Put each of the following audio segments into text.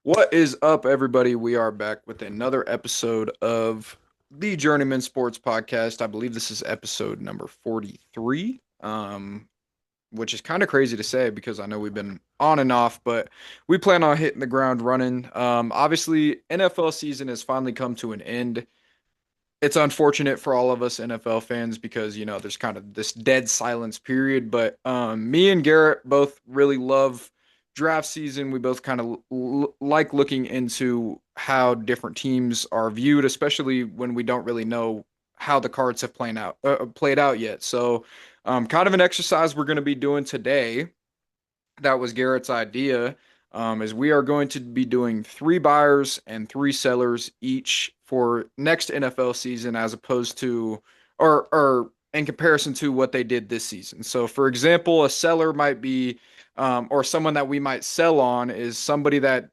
What is up, everybody? We are back with another episode of the Journeyman Sports Podcast. I believe this is episode number 43, which is kind of crazy to say because I know we've been on and off, but we plan on hitting the ground running. Obviously, NFL season has finally come to an end. It's unfortunate for all of us NFL fans because, there's kind of this dead silence period, but me and Garrett both really love draft season. We both kind of like looking into how different teams are viewed, especially when we don't really know how the cards have played out yet. So, kind of an exercise we're going to be doing today that was Garrett's idea. Is we are going to be doing three buyers and three sellers each for next NFL season, as opposed to, or in comparison to what they did this season. So, for example, a seller might be, or someone that we might sell on is somebody that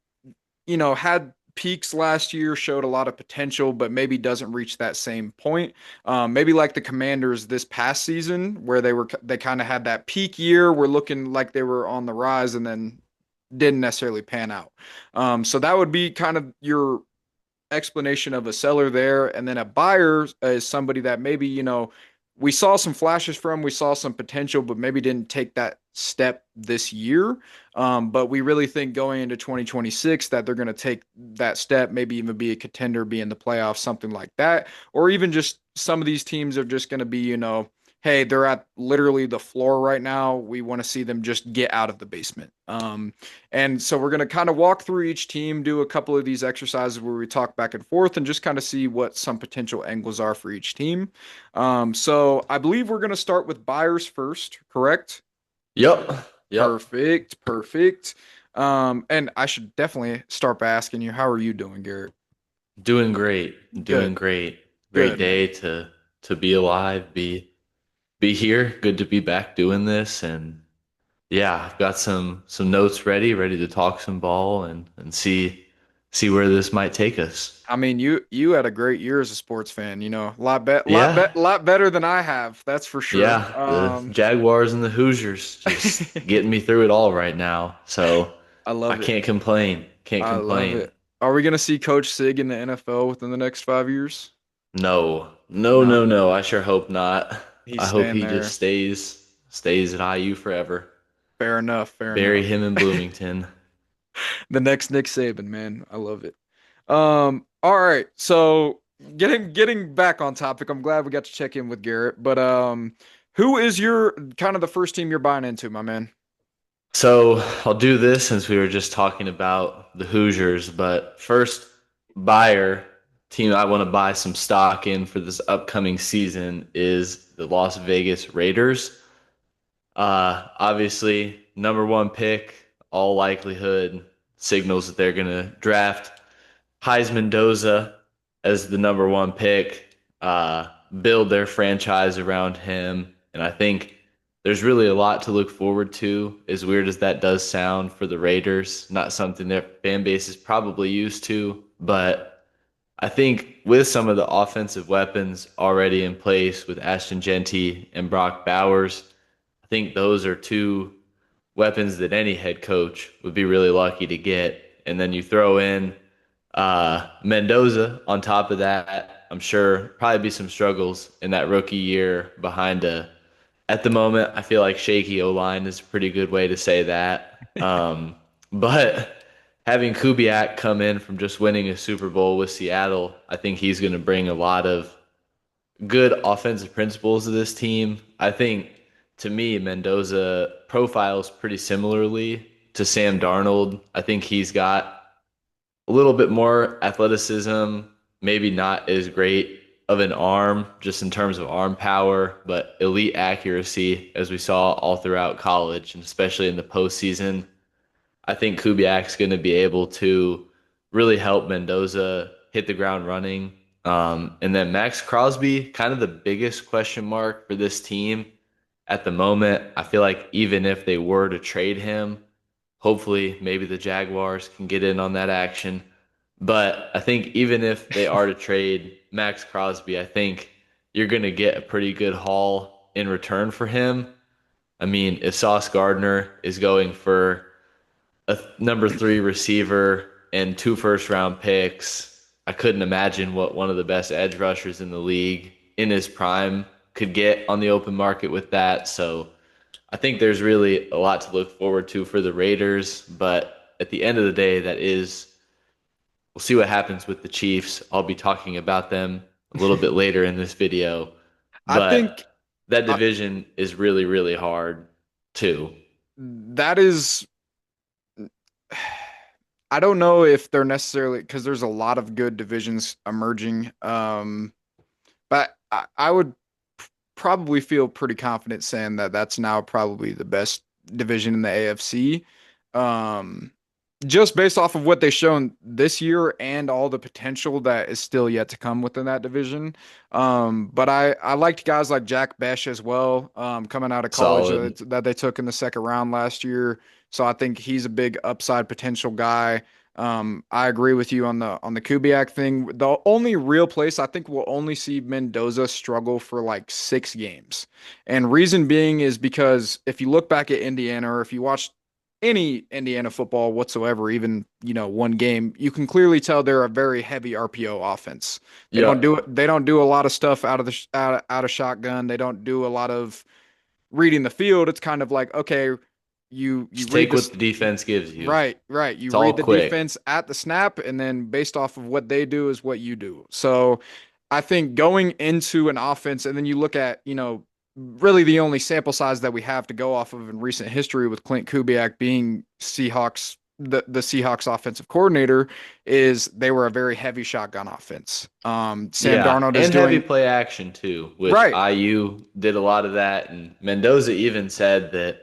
had peaks last year, showed a lot of potential, but maybe doesn't reach that same point. Maybe like the Commanders this past season, where they kind of had that peak year, were looking like they were on the rise, and then didn't necessarily pan out. So that would be kind of your explanation of a seller there. And then a buyer is somebody that maybe, we saw some flashes from, we saw some potential, but maybe didn't take that step this year. But we really think going into 2026 that they're going to take that step, maybe even be a contender, be in the playoffs, something like that. Or even just some of these teams are just going to be, hey, they're at literally the floor right now. We want to see them just get out of the basement. And so we're going to kind of walk through each team, do a couple of these exercises where we talk back and forth and just kind of see what some potential angles are for each team. So I believe we're going to start with buyers first, correct? Yep. Yep. Perfect, perfect. And I should definitely start by asking you, how are you doing, Garrett? Doing great. Doing Good, great. Great good, man. day to be alive, be here. Good to be back doing this. And yeah, I've got some notes ready to talk some ball and see where this might take us. I mean, you had a great year as a sports fan. A Yeah. lot better than I have. That's for sure. Yeah. The Jaguars and the Hoosiers just getting me through it all right now. So I I love it. can't complain. Can't I love complain. it. Are we gonna see Coach Sig in the NFL within the next 5 years? No. No, No, no, no. I sure hope not. he's I hope staying he just there. stays at IU forever. Fair enough. Fair Bury enough. him in Bloomington. The next Nick Saban, man. I love it. All right. So getting back on topic, I'm glad we got to check in with Garrett. But who is your kind of the first team you're buying into, my man? So I'll do this since we were just talking about the Hoosiers, but first buyer team I want to buy some stock in for this upcoming season is the Las Vegas Raiders. Obviously, number one pick, all likelihood signals that they're going to draft Heisman Doza as the number one pick, build their franchise around him. And I think there's really a lot to look forward to, as weird as that does sound for the Raiders. Not something their fan base is probably used to, but I think with some of the offensive weapons already in place with Ashton Genty and Brock Bowers, I think those are two weapons that any head coach would be really lucky to get. And then you throw in Mendoza on top of that. I'm sure probably be some struggles in that rookie year behind at the moment, I feel like shaky O line is a pretty good way to say that. But having Kubiak come in from just winning a Super Bowl with Seattle, I think he's going to bring a lot of good offensive principles to this team. I think to me, Mendoza profiles pretty similarly to Sam Darnold. I think he's got a little bit more athleticism, maybe not as great of an arm just in terms of arm power, but elite accuracy as we saw all throughout college and especially in the postseason. I think Kubiak's going to be able to really help Mendoza hit the ground running. And then Max Crosby, kind of the biggest question mark for this team at the moment. I feel like even if they were to trade him, hopefully maybe the Jaguars can get in on that action. But I think even if they are to trade Max Crosby, I think you're going to get a pretty good haul in return for him. I mean, if Sauce Gardner is going for a number three receiver, and 2 first-round picks. I couldn't imagine what one of the best edge rushers in the league in his prime could get on the open market with that. So I think there's really a lot to look forward to for the Raiders. But at the end of the day, we'll see what happens with the Chiefs. I'll be talking about them a little bit later in this video. I think But that I, division is really, really hard too. that is. I don't know if they're necessarily because there's a lot of good divisions emerging. But I would probably feel pretty confident saying that that's now probably the best division in the AFC. Um, just based off of what they've shown this year and all the potential that is still yet to come within that division. But I liked guys like Jack Besh as well, coming out of college Solid. that they took in the second round last year. So I think he's a big upside potential guy. I agree with you on the Kubiak thing. The only real place I think we'll only see Mendoza struggle for like 6 games. And reason being is because if you look back at Indiana or if you watch any Indiana football whatsoever, even, one game, you can clearly tell they're a very heavy RPO offense. Yep. They don't do a lot of stuff out of shotgun. They don't do a lot of reading the field. It's kind of like, okay, you Just read take this. what the defense gives you. Right. You It's read all the quick. defense at the snap, and then based off of what they do is what you do. So I think going into an offense, and then you look at, really the only sample size that we have to go off of in recent history with Clint Kubiak being the Seahawks offensive coordinator, is they were a very heavy shotgun offense. Sam Yeah, Darnold is and heavy doing play action too, which right. IU did a lot of that. And Mendoza even said that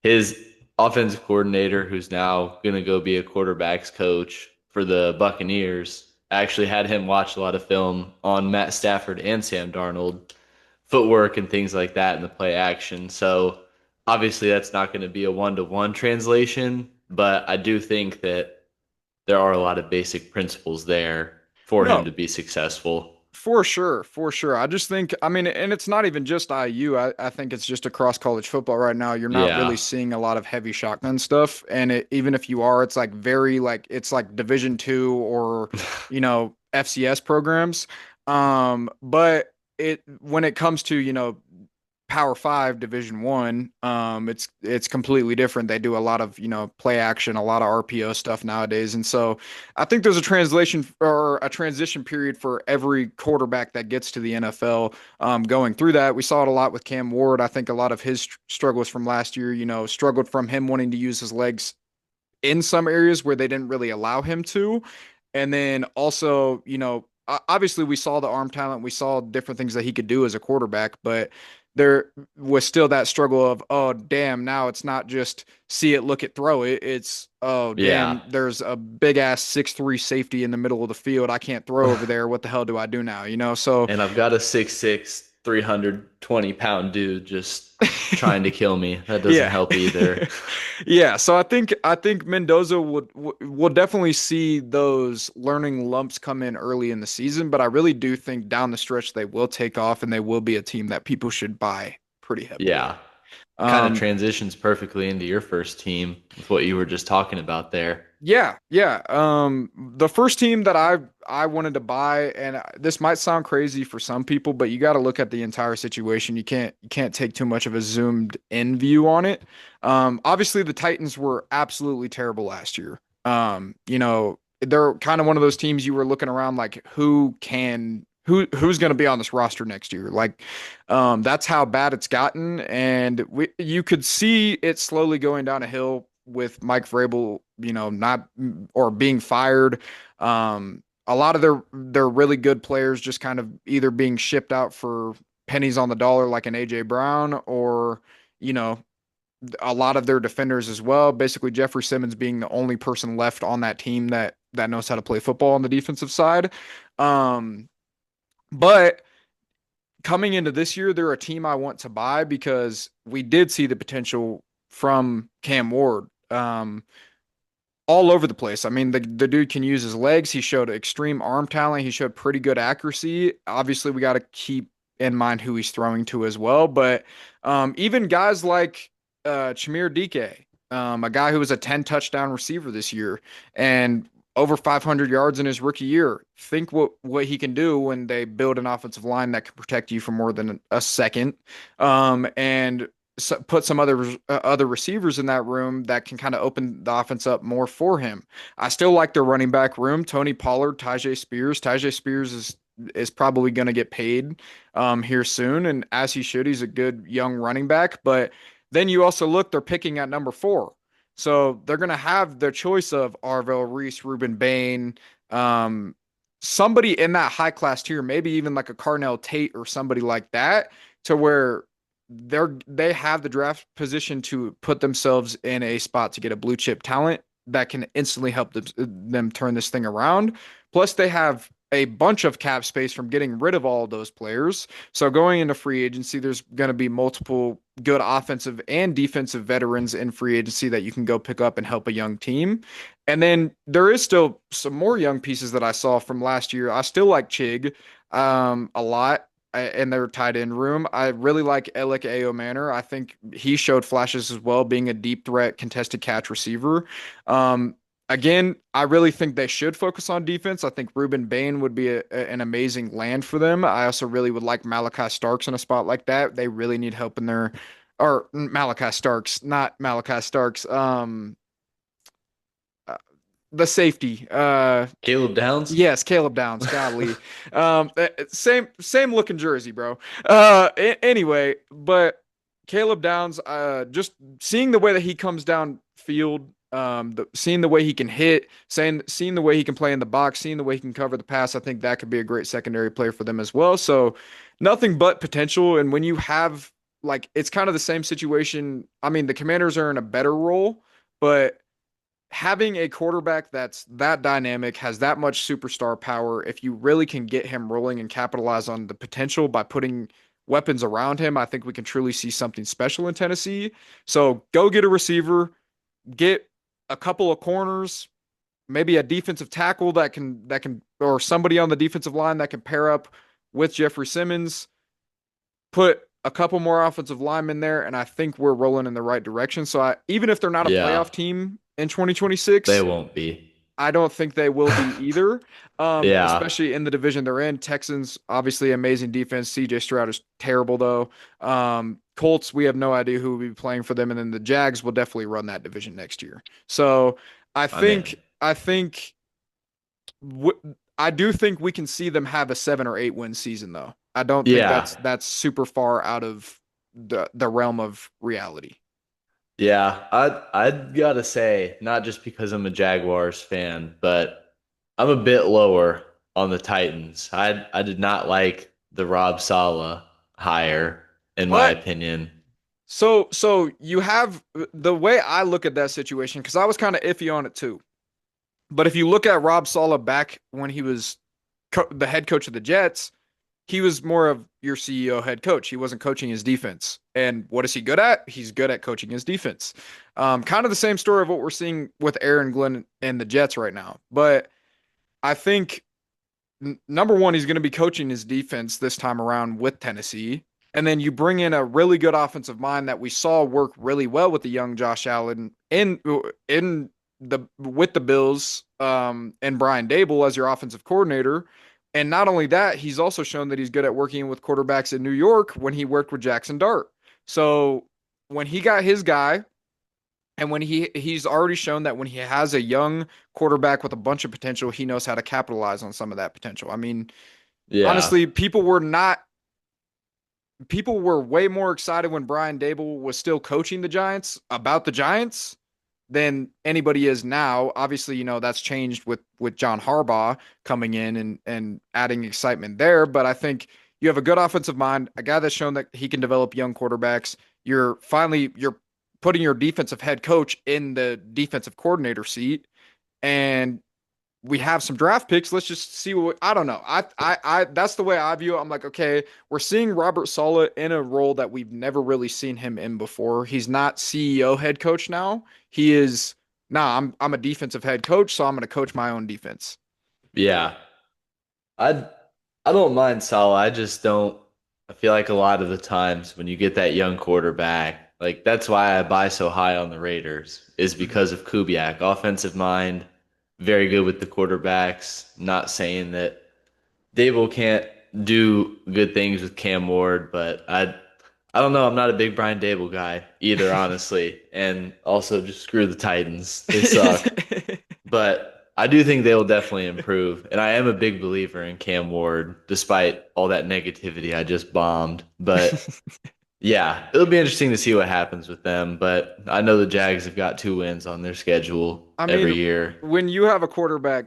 his offensive coordinator, who's now going to go be a quarterbacks coach for the Buccaneers, actually had him watch a lot of film on Matt Stafford and Sam Darnold, footwork and things like that in the play action. So obviously that's not going to be a one-to-one translation, but I do think that there are a lot of basic principles there for him No, to be successful. for sure, for sure. I just think, I mean, and it's not even just IU. I think it's just across college football right now. You're not really Yeah. seeing a lot of heavy shotgun stuff, and even if you are, it's like very like it's like Division two or FCS programs. But it when it comes to Power Five, Division One, it's completely different. They do a lot of play action, a lot of RPO stuff nowadays, and so I think there's a translation or a transition period for every quarterback that gets to the NFL. Going through that, we saw it a lot with Cam Ward. I think a lot of his struggles from last year, struggled from him wanting to use his legs in some areas where they didn't really allow him to. And then also, obviously we saw the arm talent, we saw different things that he could do as a quarterback, but there was still that struggle of, oh, damn, now it's not just see it, look it, throw it. It's, oh, Yeah. damn, there's a big ass 6'3" safety in the middle of the field. I can't throw over there. What the hell do I do now? So And I've got a 6'6", 320-pound dude just trying to kill me. That doesn't yeah. help either. Yeah, so I think Mendoza will definitely see those learning lumps come in early in the season, but I really do think down the stretch they will take off and they will be a team that people should buy pretty heavily. Yeah. Kind of Um, transitions perfectly into your first team with what you were just talking about there. yeah. The first team that I wanted to buy, and this might sound crazy for some people, but you got to look at the entire situation. You can't take too much of a zoomed in view on it. Obviously the Titans were absolutely terrible last year. They're kind of one of those teams you were looking around like who's going to be on this roster next year? Like, that's how bad it's gotten, and you could see it slowly going down a hill with Mike Vrabel, not or being fired. A lot of their really good players just kind of either being shipped out for pennies on the dollar, like an AJ Brown, or you know a lot of their defenders as well. Basically, Jeffrey Simmons being the only person left on that team that knows how to play football on the defensive side. Um, but coming into this year, they're a team I want to buy because we did see the potential from Cam Ward. All over the place. I mean, the dude can use his legs. He showed extreme arm talent. He showed pretty good accuracy. Obviously, we got to keep in mind who he's throwing to as well. But even guys like Chamir Dike, a guy who was a 10 touchdown receiver this year, and over 500 yards in his rookie year. Think what he can do when they build an offensive line that can protect you for more than a second, and put some other receivers in that room that can kind of open the offense up more for him. I still like their running back room: Tony Pollard, Tyjae Spears. Tyjae Spears is probably going to get paid here soon, and as he should. He's a good young running back, but then you also look, they're picking at number 4. So they're going to have their choice of Arvell Reese, Ruben Bain, um, somebody in that high class tier, maybe even like a Carnell Tate or somebody like that, to where they have the draft position to put themselves in a spot to get a blue chip talent that can instantly help them turn this thing around. Plus, they have a bunch of cap space from getting rid of all of those players. So going into free agency, there's going to be multiple good offensive and defensive veterans in free agency that you can go pick up and help a young team. And then there is still some more young pieces that I saw from last year. I still like Chig a lot in their tight end room. I really like Alec Manor. I think he showed flashes as well, being a deep threat contested catch receiver. Um, Again, I really think they should focus on defense. I think Ruben Bain would be an amazing land for them. I also really would like Malachi Starks in a spot like that. They really need help in their, or Malachi Starks, not Malachi Starks. Uh, the safety. Caleb Downs? Yes, Caleb Downs. Golly, same looking jersey, bro. Anyway, but Caleb Downs, just seeing the way that he comes down field, seeing the way he can hit, seeing the way he can play in the box, seeing the way he can cover the pass, I think that could be a great secondary player for them as well. So nothing but potential. And when you have like, it's kind of the same situation. I mean, the Commanders are in a better role, but having a quarterback that's that dynamic, has that much superstar power, if you really can get him rolling and capitalize on the potential by putting weapons around him, I think we can truly see something special in Tennessee. So go get a receiver, get a couple of corners, maybe a defensive tackle that can or somebody on the defensive line that can pair up with Jeffrey Simmons, put a couple more offensive linemen there, and I think we're rolling in the right direction. So even if they're not a Yeah, playoff team in they 2026, won't be. I don't think they will be either. Yeah, Especially in the division they're in. Texans, obviously amazing defense. CJ Stroud is terrible though. Colts, we have no idea who will be playing for them, and then the Jags will definitely run that division next year. So I I'm in. think I think I do think we can see them have a 7 or 8 win season though. I don't think Yeah, that's super far out of the realm of reality. yeah. I'd gotta say, not just because I'm a Jaguars fan, but I'm a bit lower on the Titans. I did not like the Rob Saleh hire, in my What? opinion. So you have the way I look at that situation, because I was kind of iffy on it too. But if you look at Rob Saleh back when he was the head coach of the Jets, he was more of your CEO head coach. He wasn't coaching his defense. And what is he good at? He's good at coaching his defense. Kind of the same story of what we're seeing with Aaron Glenn and the Jets right now. But I think number one, he's going to be coaching his defense this time around with Tennessee. And then you bring in a really good offensive mind that we saw work really well with the young Josh Allen in the with the Bills, and Brian Dable as your offensive coordinator. And not only that, he's also shown that he's good at working with quarterbacks in New York when he worked with Jackson Dart. So when he got his guy, and when he's already shown that when he has a young quarterback with a bunch of potential, he knows how to capitalize on some of that potential. I mean, Yeah, honestly, people were way more excited when Brian Dable was still coaching the Giants about the Giants than anybody is now. Obviously, that's changed with John Harbaugh coming in and adding excitement there, but I think you have a good offensive mind, a guy that's shown that he can develop young quarterbacks. You're putting your defensive head coach in the defensive coordinator seat, and we have some draft picks. Let's just see I don't know. That's the way I view it. I'm like, okay, we're seeing Robert Saleh in a role that we've never really seen him in before. He's not CEO head coach now. He is, nah, I'm a defensive head coach, so I'm going to coach my own defense. yeah. I I don't mind Salah. I just don't. I feel like a lot of the times when you get that young quarterback, like that's why I buy so high on the Raiders, is Mhm. because of Kubiak, offensive mind. very good with the quarterbacks. Not saying that Dable can't do good things with Cam Ward, but I don't know. I'm not a big Brian Dable guy either, honestly. And also just screw the Titans. They suck. But I do think they will definitely improve. And I am a big believer in Cam Ward, despite all that negativity I just bombed. But yeah, it'll be interesting to see what happens with them. But I know the Jags have got 2 wins on their schedule I every mean, year. when you have a quarterback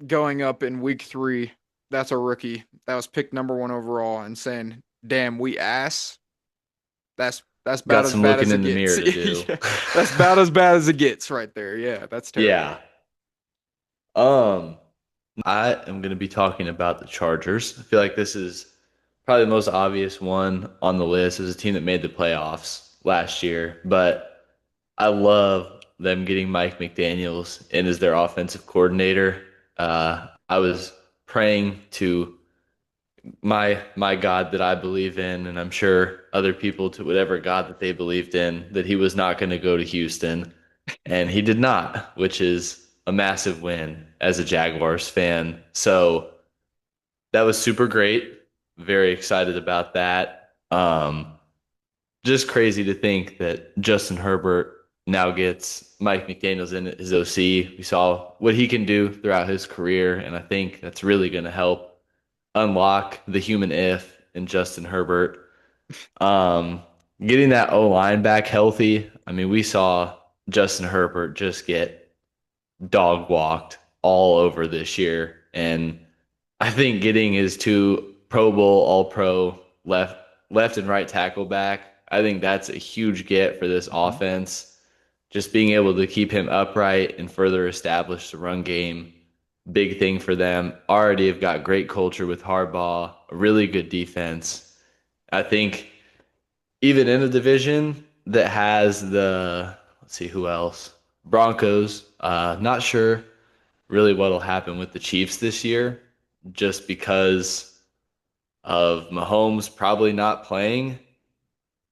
going up in week 3, that's a rookie that was picked number 1 overall and saying, "Damn, we ass." That's about Got as some bad looking as it in the gets. mirror to do. Yeah, that's about as bad as it gets right there. Yeah, that's terrible. Yeah. Um, I am going to be talking about the Chargers. I feel like this is probably the most obvious one on the list as a team that made the playoffs last year, but I love them getting Mike McDaniels in as their offensive coordinator. I was praying to my God that I believe in, and I'm sure other people to whatever God that they believed in, that he was not going to go to Houston, and he did not, which is a massive win as a Jaguars fan. So that was super great. Very excited about that. Just crazy to think that Justin Herbert now gets Mike McDaniels in his OC. We saw what he can do throughout his career, and I think that's really going to help unlock the human if in Justin Herbert. Um, Getting that O line back healthy. I mean, we saw Justin Herbert just get dog walked all over this year, and I think getting his two Pro Bowl, All Pro left and right tackle back, I think that's a huge get for this Mhm. offense. Just being able to keep him upright and further establish the run game, big thing for them. Already have got great culture with Harbaugh, a really good defense. I think even in a division that has the let's see who else Broncos. Not sure really what'll happen with the Chiefs this year, just because of Mahomes probably not playing.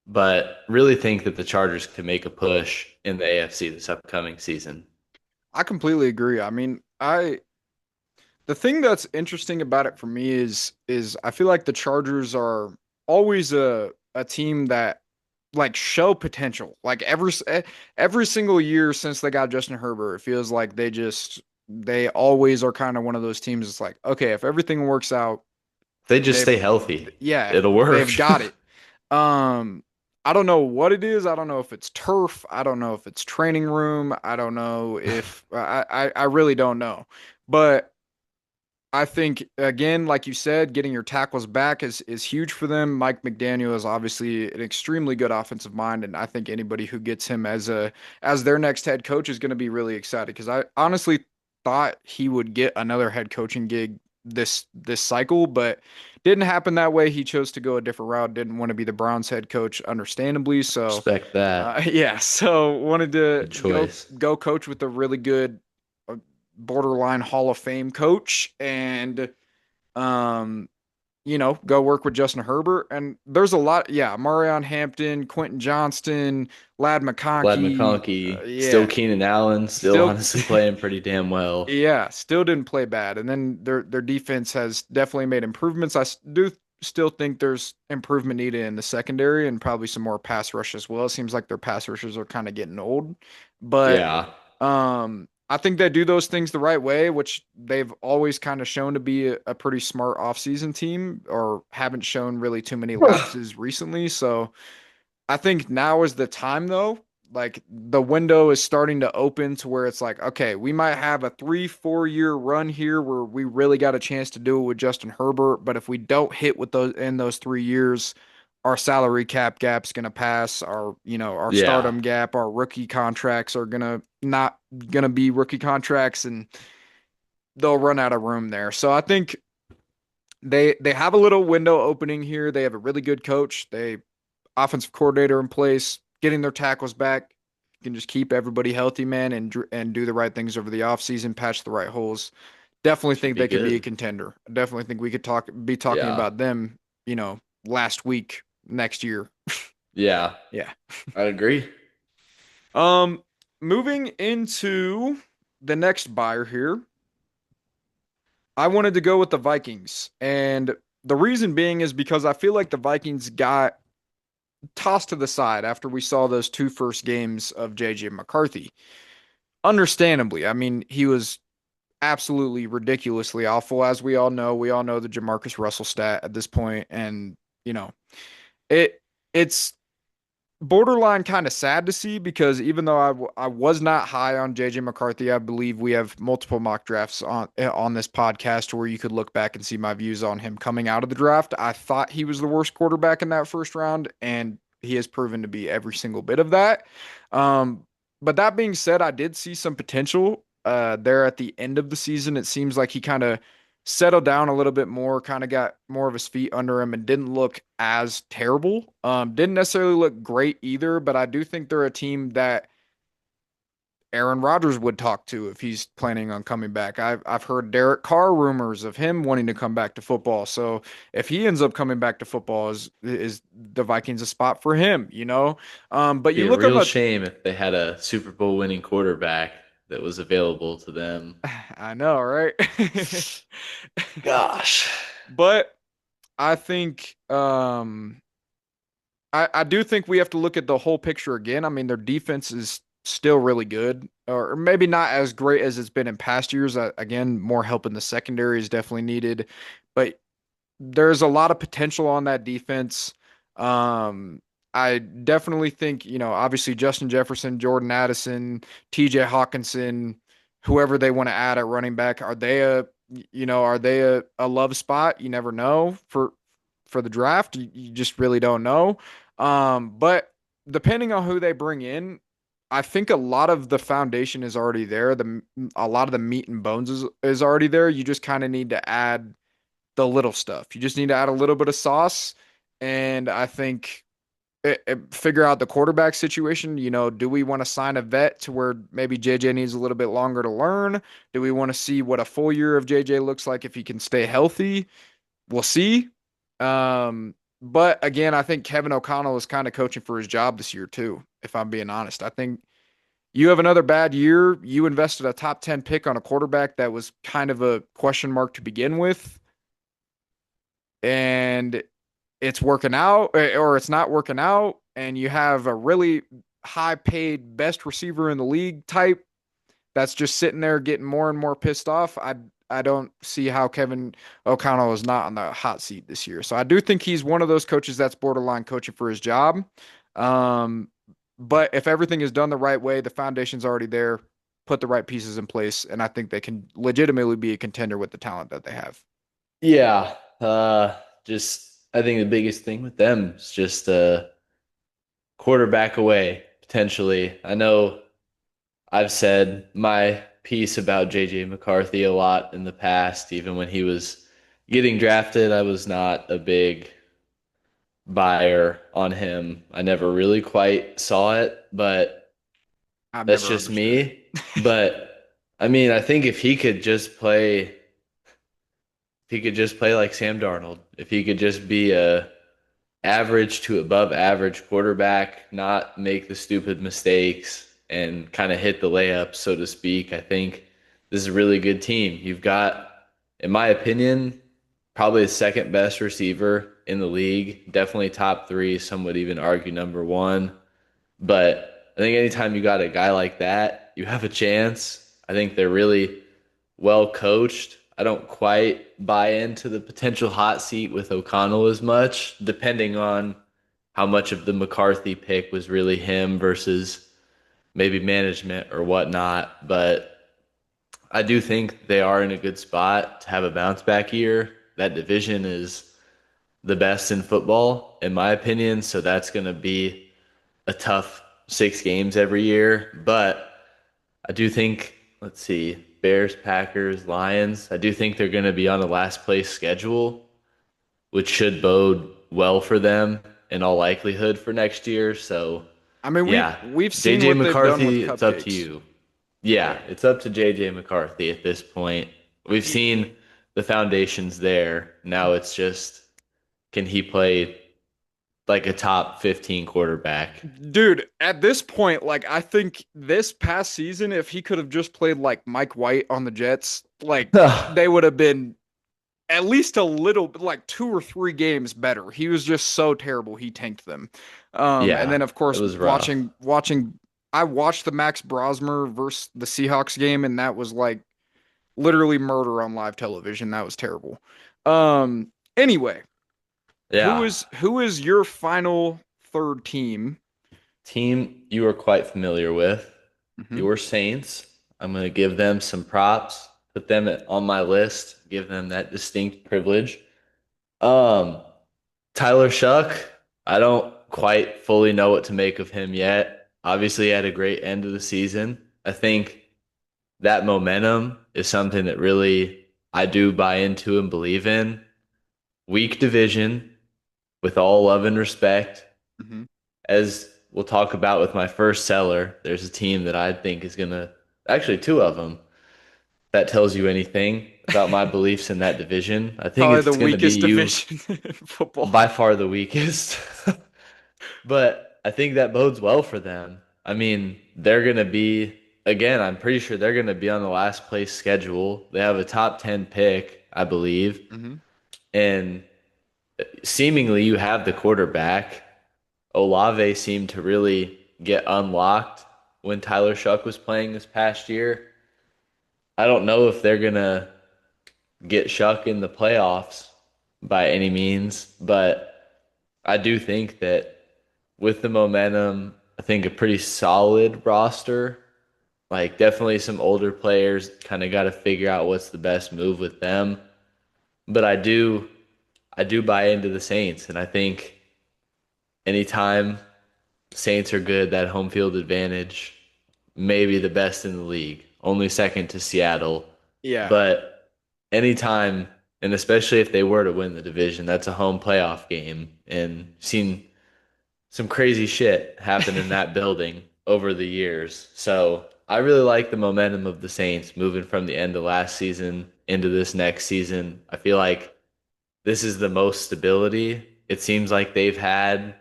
But really think that the Chargers can make a push in the AFC this upcoming season. I completely agree. I mean, the thing that's interesting about it for me is I feel like the Chargers are always a team that like show potential. Like every single year since they got Justin Herbert, it feels like they always are kind of one of those teams. It's like, okay, if everything works out, If they just they've stay healthy, yeah, it'll work. they've got it. Um, I don't know what it is. I don't know if it's turf. I don't know if it's training room. I don't know if I really don't know. But I think again, like you said, getting your tackles back is huge for them. Mike McDaniel is obviously an extremely good offensive mind, and I think anybody who gets him as their next head coach is going to be really excited because I honestly thought he would get another head coaching gig this cycle, but didn't happen that way. He chose to go a different route. Didn't want to be the Browns head coach, understandably. So, Respect that. yeah, so wanted to Good go choice. go coach with a really good borderline Hall of Fame coach and um go work with Justin Herbert. And there's a lot, yeah, Marion Hampton, Quentin Johnston, Lad Glad McConkey, McConkey, still yeah, Keenan Allen, still still honestly playing pretty damn well. yeah, still didn't play bad. And then their defense has definitely made improvements. Do still think there's improvement needed in the secondary and probably some more pass rush as well. It seems like their pass rushers are kind of getting old, but Yeah. I think they do those things the right way, which they've always kind of shown to be a pretty smart offseason team or haven't shown really too many lapses recently. So I think now is the time though. Like the window is starting to open to where it's like, okay, we might have a 3, 4 year run here where we really got a chance to do it with Justin Herbert. But if we don't hit with those in those 3 years, our salary cap gap's gonna pass. Our Yeah. stardom gap, our rookie contracts are gonna not gonna be rookie contracts, and they'll run out of room there. So I think they have a little window opening here. They have a really good coach. They offensive coordinator in place, getting their tackles back. You can just keep everybody healthy, man, and do the right things over the offseason, patch the right holes. Definitely Should think be they could be a good. contender. Definitely think we could be talking Yeah. about them, last week next year. Yeah. Yeah. I agree. Um, moving into the next buyer here, I wanted to go with the Vikings. And the reason being is because I feel like the Vikings got tossed to the side after we saw those two first games of JJ McCarthy. Understandably, I mean, he was absolutely ridiculously awful, as we all know. We all know the Jamarcus Russell stat at this point, and you know, it it's borderline kind of sad to see because even though I was not high on JJ McCarthy, I believe we have multiple mock drafts on this podcast where you could look back and see my views on him coming out of the draft. I thought he was the worst quarterback in that first round, and he has proven to be every single bit of that. Um, but that being said, I did see some potential there at the end of the season. It seems like he kind of settled down a little bit more, kind of got more of his feet under him and didn't look as terrible. Didn't necessarily look great either, but I do think they're a team that Aaron Rodgers would talk to if he's planning on coming back. I've heard Derek Carr rumors of him wanting to come back to football. So if he ends up coming back to football, is the Vikings a spot for him, you know? But Be you a look at real my shame if they had a Super Bowl winning quarterback that was available to them. I know, right? Gosh. But I think I do think we have to look at the whole picture again. I mean, their defense is still really good, or maybe not as great as it's been in past years. Again, more help in the secondary is definitely needed, but there's a lot of potential on that defense. Um, I definitely think, obviously Justin Jefferson, Jordan Addison, TJ Hawkinson, whoever they want to add at running back, are they a love spot? You never know for the draft. You just really don't know. But depending on who they bring in, I think a lot of the foundation is already there. A lot of the meat and bones is already there. You just kind of need to add the little stuff. You just need to add a little bit of sauce. And I think figure out the quarterback situation. Do we want to sign a vet to where maybe JJ needs a little bit longer to learn? Do we want to see what a full year of JJ looks like if he can stay healthy? We'll see. But again, I think Kevin O'Connell is kind of coaching for his job this year too, if I'm being honest. I think you have another bad year. You invested a top 10 pick on a quarterback that was kind of a question mark to begin with, and it's working out or it's not working out, and you have a really high paid best receiver in the league type that's just sitting there getting more and more pissed off. I don't see how Kevin O'Connell is not on the hot seat this year. So I do think he's one of those coaches that's borderline coaching for his job. Um, but if everything is done the right way, the foundation's already there, put the right pieces in place, and I think they can legitimately be a contender with the talent that they have. Yeah. Just I think the biggest thing with them is just quarterback away, potentially. I know I've said my piece about JJ McCarthy a lot in the past, even when he was getting drafted. I was not a big buyer on him. I never really quite saw it, but I've that's never just understood it. me. But I mean, I think if he could just play like Sam Darnold, if he could just be a average to above average quarterback, not make the stupid mistakes and kind of hit the layup, so to speak. I think this is a really good team. You've got, in my opinion, probably the second best receiver in the league, definitely top three. Some would even argue number one. But I think anytime you got a guy like that, you have a chance. I think they're really well coached. I don't quite buy into the potential hot seat with O'Connell as much, depending on how much of the McCarthy pick was really him versus maybe management or whatnot. But I do think they are in a good spot to have a bounce back year. That division is the best in football, in my opinion. So that's going to be a tough 6 games every year. But I do think, let's see, Bears, Packers, Lions. I do think they're going to be on a last place schedule, which should bode well for them in all likelihood for next year. So, I mean, we yeah, we've seen JJ what they've done with McCarthy, it's up to cupcakes. you. Yeah, Yeah. it's up to JJ McCarthy at this point. We've Y- seen the foundations there. Now it's just, can he play like a top 15 quarterback. Dude, at this point, like I think this past season, if he could have just played like Mike White on the Jets, like they would have been at least a little, like 2 or 3 games better. He was just so terrible. He tanked them. And Yeah, then of it course was rough. I watched the Max Brosmer versus the Seahawks game, and that was like literally murder on live television. That was terrible. Anyway, Yeah. who is your final third team? Team you are quite familiar with, Hmm. your Saints. I'm going to give them some props, put them on my list, give them that distinct privilege. Um, Tyler Shuck, I don't quite fully know what to make of him yet. Obviously, he had a great end of the season. I think that momentum is something that really I do buy into and believe in. Weak division, with all love and respect. Hmm. As we'll talk about with my first seller, there's a team that I think is going to, actually, two of them. That tells you anything about my beliefs in that division. I think Probably the it's going to be weakest you division in football. by far the weakest. But I think that bodes well for them. I mean, they're going to be, again, I'm pretty sure they're going to be on the last place schedule. They have a top 10 pick, I believe. Hmm. And seemingly you have the quarterback. Olave seemed to really get unlocked when Tyler Shuck was playing this past year. I don't know if they're going to get Shuck in the playoffs by any means, but I do think that with the momentum, I think a pretty solid roster. Like definitely some older players, kind of got to figure out what's the best move with them. But I do buy into the Saints, and I think anytime Saints are good, that home field advantage may be the best in the league, only second to Seattle. Yeah. But anytime, and especially if they were to win the division, that's a home playoff game, and seen some crazy shit happen in that building over the years. So I really like the momentum of the Saints moving from the end of last season into this next season. I feel like this is the most stability it seems like they've had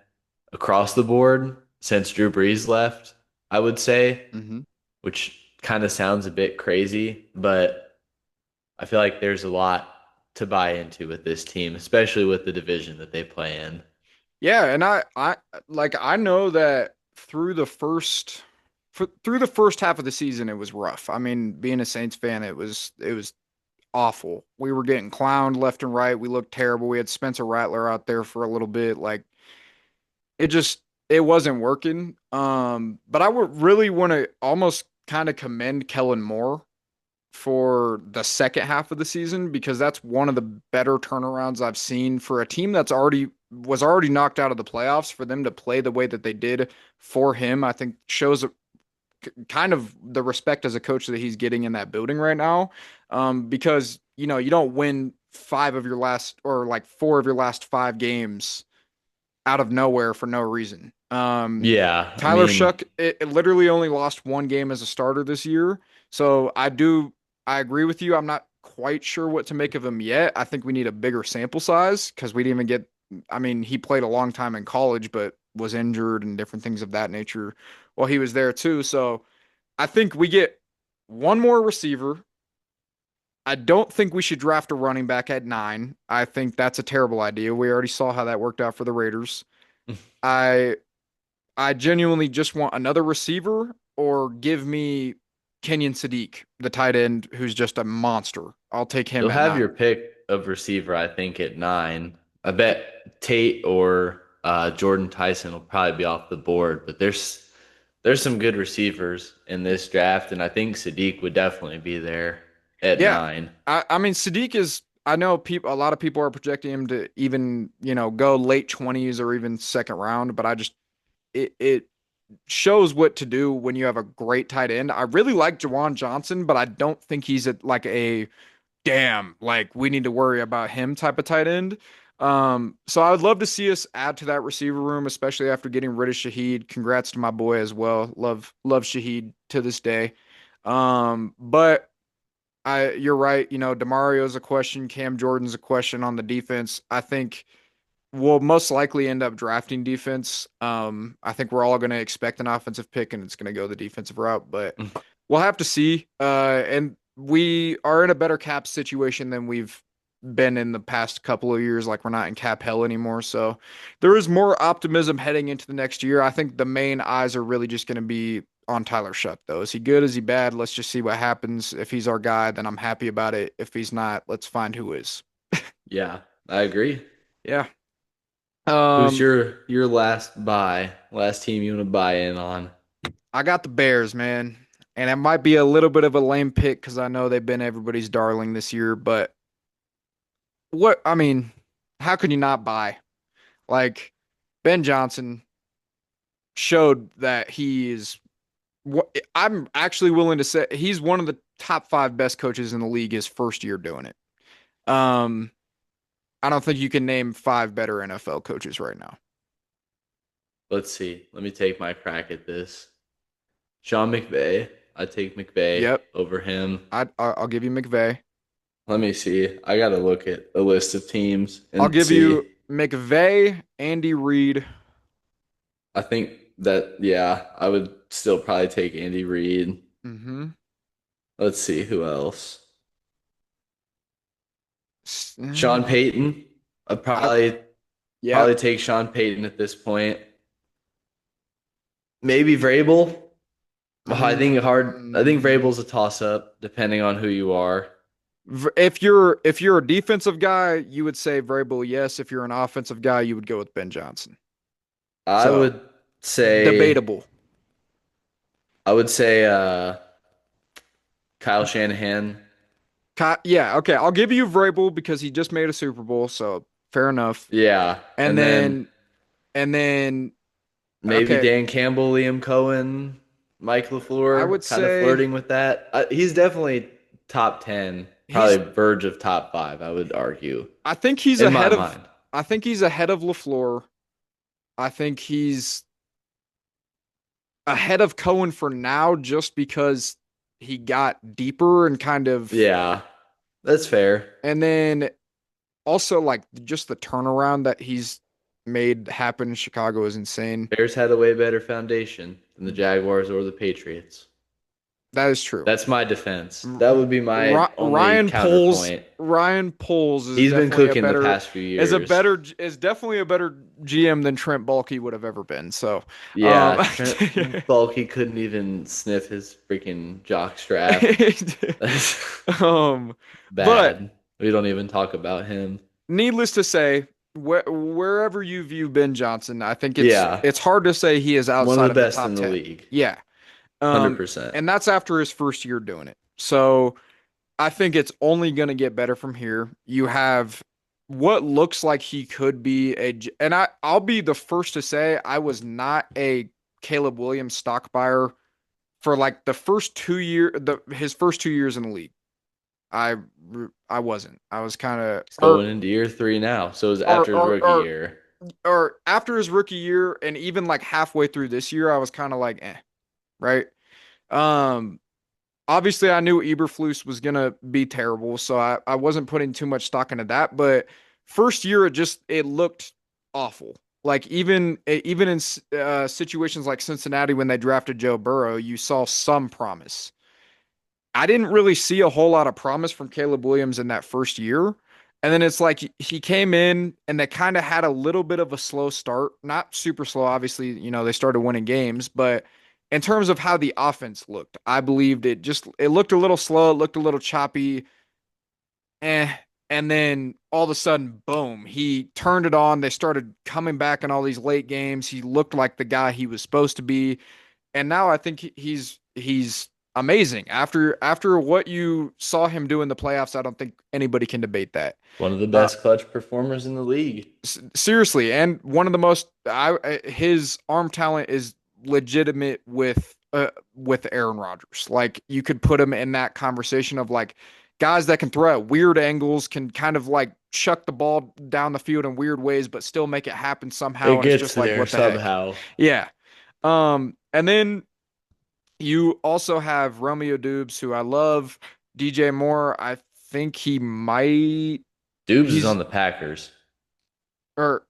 across the board since Drew Brees left, I would say, Hmm. which kind of sounds a bit crazy, but I feel like there's a lot to buy into with this team, especially with the division that they play in. Yeah, and I know that through the first half of the season it was rough. I mean, being a Saints fan, it was awful. We were getting clowned left and right. We looked terrible. We had Spencer Rattler out there for a little bit. Like it just it wasn't working. But I would really want to almost kind of commend Kellen Moore for the second half of the season because that's one of the better turnarounds I've seen for a team that's already knocked out of the playoffs. For them to play the way that they did for him, I think shows kind of the respect as a coach that he's getting in that building right now. Because you don't win 5 of your last or like 4 of your last 5 games out of nowhere for no reason. Yeah, I Tyler mean, Shuck, it literally only lost 1 game as a starter this year. So I agree with you. I'm not quite sure what to make of him yet. I think we need a bigger sample size because we didn't even get, I mean, he played a long time in college, but was injured and different things of that nature while he was there too. So I think we get one more receiver. I don't think we should draft a running back at 9. I think that's a terrible idea. We already saw how that worked out for the Raiders. I I genuinely just want another receiver or give me Kenyon Sadiq, the tight end who's just a monster. I'll take him you'll at have 9. your pick of receiver, I think, at 9. I bet Tate or Jordan Tyson will probably be off the board, but there's some good receivers in this draft, and I think Sadiq would definitely be there at Yeah. 9. I mean Sadiq is I know a lot of people are projecting him to even, go late 20s or even second round, but it shows what to do when you have a great tight end. I really like Jawan Johnson, but I don't think he's like a damn, like we need to worry about him type of tight end. So I would love to see us add to that receiver room, especially after getting rid of Shaheed. Congrats to my boy as well. Love Shaheed to this day. But you're right. Demario's a question. Cam Jordan's a question on the defense. I think we'll most likely end up drafting defense. I think we're all going to expect an offensive pick, and it's going to go the defensive route, but we'll have to see. And we are in a better cap situation than we've been in the past couple of years. Like we're not in cap hell anymore, so there is more optimism heading into the next year. I think the main eyes are really just going to be on Tyler Shuck, though. Is he good? Is he bad? Let's just see what happens. If he's our guy, then I'm happy about it. If he's not, let's find who is. Yeah, I agree. Yeah. Who's Um, your last team you want to buy in on? I got the Bears, man. And it might be a little bit of a lame pick because I know they've been everybody's darling this year, but I mean, how can you not buy? Like, Ben Johnson showed that he is what I'm actually willing to say he's one of the top five best coaches in the league his first year doing it. Um, I don't think you can name five better NFL coaches right now. Let's see. Let me take my crack at this. Sean McVay. I take McVay Yep, over him. I'll give you McVay. Let me see. I gotta look at a list of teams I'll and give you see. McVay, Andy Reid. I think that yeah, I would still probably take Andy Reid. Mm-hmm. Let's see who else. I, Sean Payton. I'd yeah. probably take Sean Payton at this point. Maybe Vrabel. I think hard. I think Mm, Vrabel's a toss up depending on who you are. if you're a defensive guy, you would say Vrabel, yes. If you're an offensive guy, you would go with Ben Johnson. I So would say debatable. I would say Kyle Shanahan. Yeah, okay. I'll give you Vrabel because he just made a Super Bowl, so fair enough. Yeah, And and then then and then maybe okay, Dan Campbell, Liam Cohen, Mike I would LaFleur, kind of say flirting with that. He's definitely top 10, probably he's verge of top 5, I would argue, I think he's in my ahead of mind. I think he's ahead of LaFleur. I think he's ahead of Cohen for now just because he got deeper and kind of Yeah, that's fair. and then also like just the turnaround that he's made happen in Chicago is insane. Bears had a way better foundation than the Jaguars or the Patriots. That is true. That's my defense. That would be my only Ryan Poles counterpoint. Ryan Poles is He's been definitely a cooking the better past few years. is definitely a better GM than Trent Baalke would have ever been. So, Yeah, Trent Baalke couldn't even sniff his freaking jock strap. That's um, but bad. We don't even talk about him. needless to say, wherever you view Ben Johnson, I think it's Yeah, it's hard to say he is one of the outside of the best top in the 10. league. Yeah. Um, 100%. and that's after his first year doing it. So I think it's only going to get better from here. You have what looks like he could be and I'll be the first to say I was not a Caleb Williams stock buyer for like the first 2 year his first 2 years in the league. I I wasn't. I was kind of It's going into year 3 now. So it was or, after his or rookie or year. or after his rookie year and even like halfway through this year, I was kind of like, right? Um, Obviously I knew Eberflus was gonna be terrible, so I wasn't putting too much stock into that. But first year, it looked awful. Like even in situations like Cincinnati when they drafted Joe Burrow, you saw some promise. I didn't really see a whole lot of promise from Caleb Williams in that first year. And then it's like he came in and they kind of had a little bit of a slow start. Not super slow, obviously, they started winning games, but in terms of how the offense looked, I believed it looked a little slow, it looked a little choppy. Eh. And then all of a sudden, boom, he turned it on. They started coming back in all these late games. He looked like the guy he was supposed to be, and now I think he's amazing. After what you saw him do in the playoffs, I don't think anybody can debate that. One of the Uh, best clutch performers in the league. Seriously, and one of the most his arm talent is legitimate with Aaron Rodgers. Like you could put him in that conversation of like guys that can throw at weird angles, can kind of like chuck the ball down the field in weird ways, but still make it happen somehow. It And it's gets just like, there what the heck? somehow. Yeah. And then you also have Romeo Dubes, who I love. DJ Moore, I think he might Dubes is he's on the Packers. or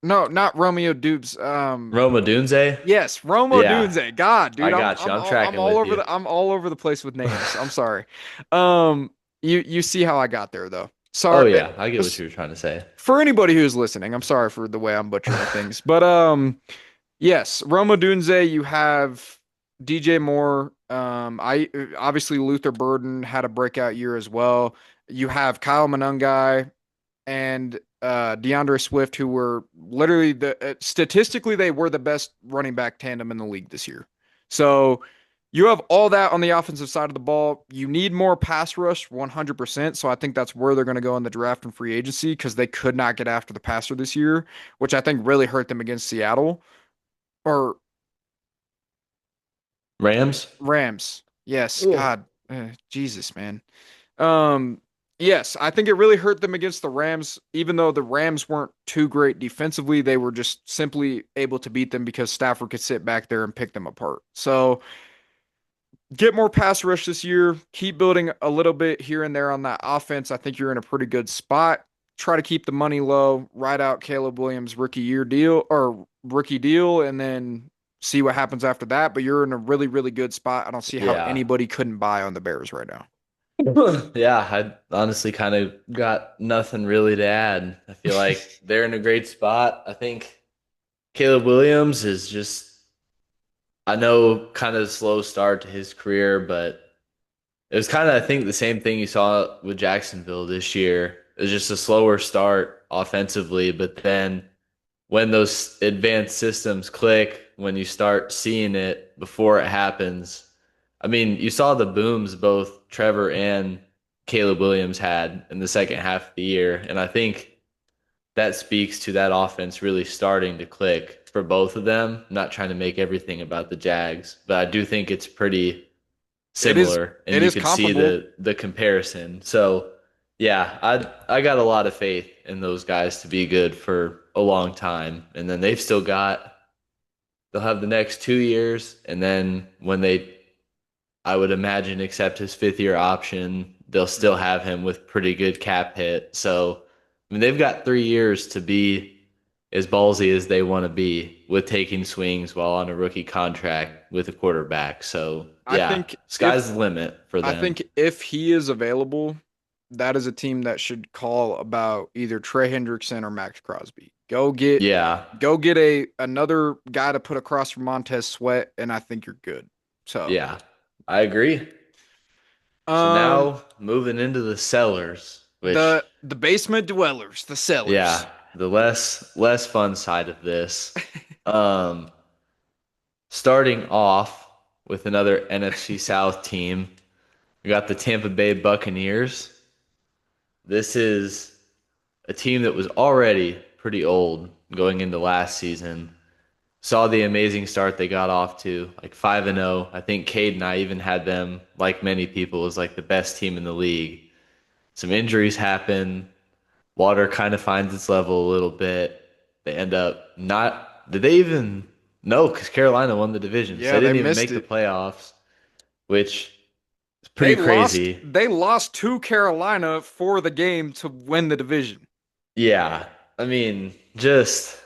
No, not Romeo Dubes. Roma Dunze? Yes, Roma Yeah, Dunze. God, I dude, got you. I'm I'm tracking all with over you. the place with names. I'm sorry. Um, you see how I got there though. Oh Sorry, yeah, I get what you were trying to say. for anybody who's listening. I'm sorry for the way I'm butchering things, but yes, Roma Dunze. You have DJ Moore. I obviously Luther Burden had a breakout year as well. You have Kyle Monangai and DeAndre Swift, who were literally statistically they were the best running back tandem in the league this year. So you have all that on the offensive side of the ball. You need more pass rush, 100%. So I think that's where they're going to go in the draft and free agency because they could not get after the passer this year, which I think really hurt them against Seattle or Rams? Rams. Yes, Ugh. God, Jesus, man. Um, yes, I think it really hurt them against the Rams, even though the Rams weren't too great defensively. They were just simply able to beat them because Stafford could sit back there and pick them apart. So get more pass rush this year. Keep building a little bit here and there on that offense. I think you're in a pretty good spot. Try to keep the money low, ride out Caleb Williams' rookie year deal or rookie deal, and then see what happens after that. But you're in a really, really good spot. I don't see how Yeah. anybody couldn't buy on the Bears right now. Yeah, I honestly kind of got nothing really to add. I feel like they're in a great spot. I think Caleb Williams is just, I know, kind of a slow start to his career, but it was kind of, I think, the same thing you saw with Jacksonville this year. It was just a slower start offensively, but then when those advanced systems click, when you start seeing it before it happens. I mean, you saw the booms both Trevor and Caleb Williams had in the second half of the year, and I think that speaks to that offense really starting to click for both of them. I'm not trying to make everything about the Jags, but I do think it's pretty It is similar, and it you is could see comparable. the comparison. So, yeah, I got a lot of faith in those guys to be good for a long time, and then they'll have the next 2 years, and then when they, I would imagine, accept his fifth year option, they'll still Mhm. have him with pretty good cap hit. So, I mean, they've got 3 years to be as ballsy as they want to be with taking swings while on a rookie contract with a quarterback. So, I yeah, think sky's if the limit for I them. think if he is available, that is a team that should call about either Trey Hendrickson or Max Crosby. Yeah, Go get a another guy to put across from Montez Sweat, and I think you're good. So, yeah, I agree. So um, now moving into the sellers, which, the basement dwellers, the sellers. yeah, the less fun side of this. Um, Starting off with another NFC South team, we got the Tampa Bay Buccaneers. This is a team that was already pretty old going into last season. Saw the amazing start they got off to, like 5-0. I think Cade and I even had them, like many people, as like the best team in the league. Some injuries happen. Water kind of finds its level a little bit. They end up not. Did they even? No, because Carolina won the division, so Yeah, they they didn't even missed make the it. playoffs, which is pretty crazy. They lost to Carolina for the game to win the division. Yeah, I mean, just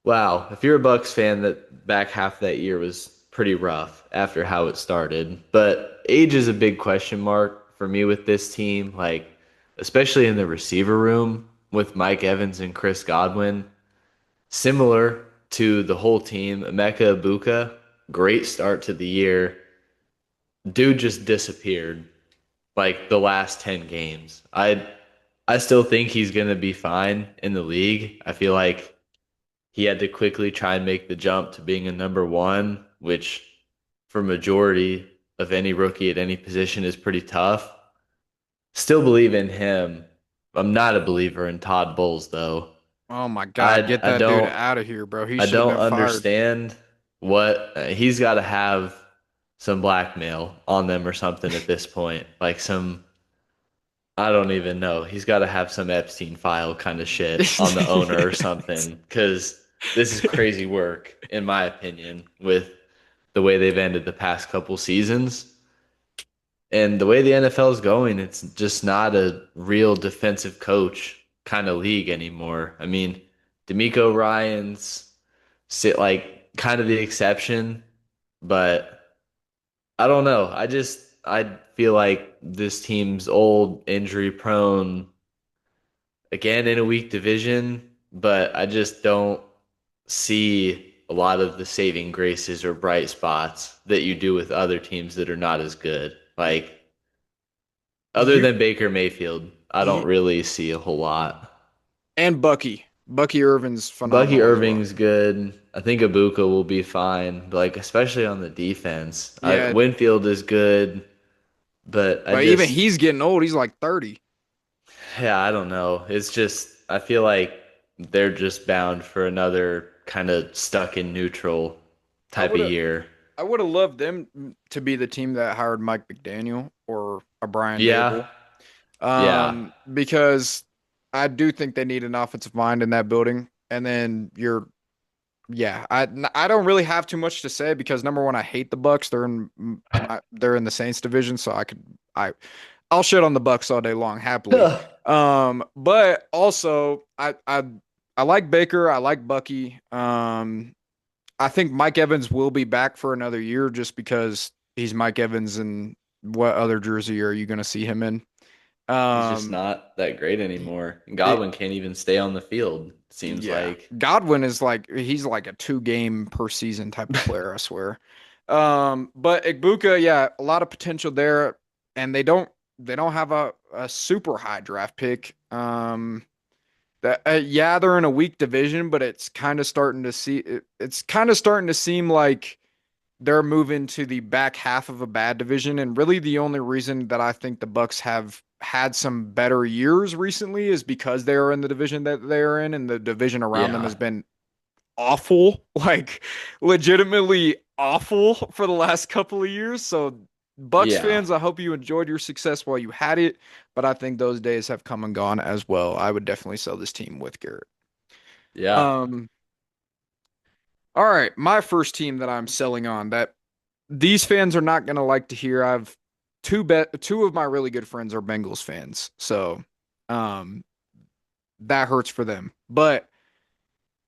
wow. If you're a Bucks fan, that back half of that year was pretty rough after how it started. But age is a big question mark for me with this team, like especially in the receiver room with Mike Evans and Chris Godwin. Similar to the whole team, Emeka Ibuka, great start to the year. Dude just disappeared like the last 10 games. I still think he's going to be fine in the league. I feel like he had to quickly try and make the jump to being a number one, which for majority of any rookie at any position is pretty tough. Still believe in him. I'm not a believer in Todd Bowles though. Oh my God, I get I that dude don't out of here, bro. He I should have don't been fired. understand what he's got to have some blackmail on them or something at this point. Like some, I don't even know. He's got to have some Epstein file kind of shit on the owner or something because this is crazy work, in my opinion, with the way they've ended the past couple seasons. And the way the NFL is going, it's just not a real defensive coach kind of league anymore. I mean, D'Amico Ryan's sit like kind of the exception, but I don't know. I feel like this team's old, injury prone, again in a weak division, but I just don't see a lot of the saving graces or bright spots that you do with other teams that are not as good. Like other You, than Baker Mayfield, I don't you really see a whole lot. and Bucky. Bucky Irvin's Bucky phenomenal as well. Irving's good. I think Ibuka will be fine, like especially on the defense. Yeah, Winfield is good, but I but even just he's getting old. He's like 30. yeah, I don't know. It's just I feel like they're just bound for another kind of stuck in neutral I type would of have year. I would have loved them to be the team that hired Mike McDaniel or a Brian Yeah, Dable. yeah, Because I do think they need an offensive mind in that building. And then yeah, I don't really have too much to say because number one, I hate the Bucks. They're in the Saints division, so I I'll shit on the Bucks all day long, happily. But also I like Baker, I like Bucky. I think Mike Evans will be back for another year just because he's Mike Evans, and what other jersey are you going to see him in? he's just Um, not that great anymore. it, Godwin can't even stay on the field, seems yeah, like. Godwin is like he's like a 2 game per season type of player, I swear. But Igbuka, yeah, a lot of potential there, and they don't have a super high draft pick. That yeah, they're in a weak division, but it's kind of starting to seem like they're moving to the back half of a bad division, and really the only reason that I think the Bucks have had some better years recently is because they are in the division that they are in, and the division around them has Yeah, been awful, like legitimately awful for the last couple of years. So Bucks yeah, fans, I hope you enjoyed your success while you had it, but I think those days have come and gone as well. I would definitely sell this team with Garrett. yeah. Um, all right, my first team that I'm selling on that these fans are not going to like to hear. I've two of my really good friends are Bengals fans, so um, that hurts for them. But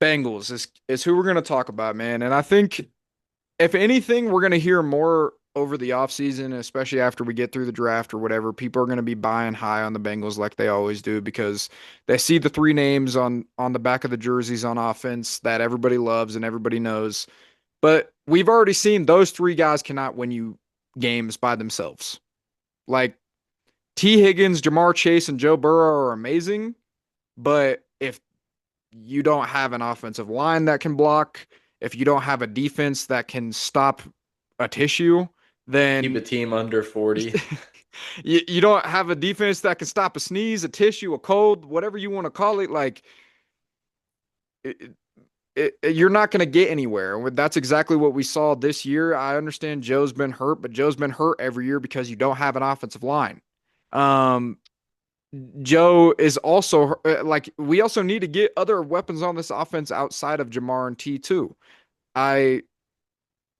Bengals is who we're going to talk about, man. And I think if anything, we're going to hear more over the offseason, especially after we get through the draft or whatever. People are going to be buying high on the Bengals like they always do because they see the three names on the back of the jerseys on offense that everybody loves and everybody knows. But we've already seen those three guys cannot win you games by themselves. Like T. Higgins, Jamar Chase, and Joe Burrow are amazing, but if you don't have an offensive line that can block, if you don't have a defense that can stop a tissue, Keep a then team under 40. you don't have a defense that can stop a sneeze, a tissue, a cold, whatever you want to call it. Like it, you're not going to get anywhere. That's exactly what we saw this year. I understand Joe's been hurt, but Joe's been hurt every year because you don't have an offensive line. Um, Joe is also like we also need to get other weapons on this offense outside of Jamar and T too. I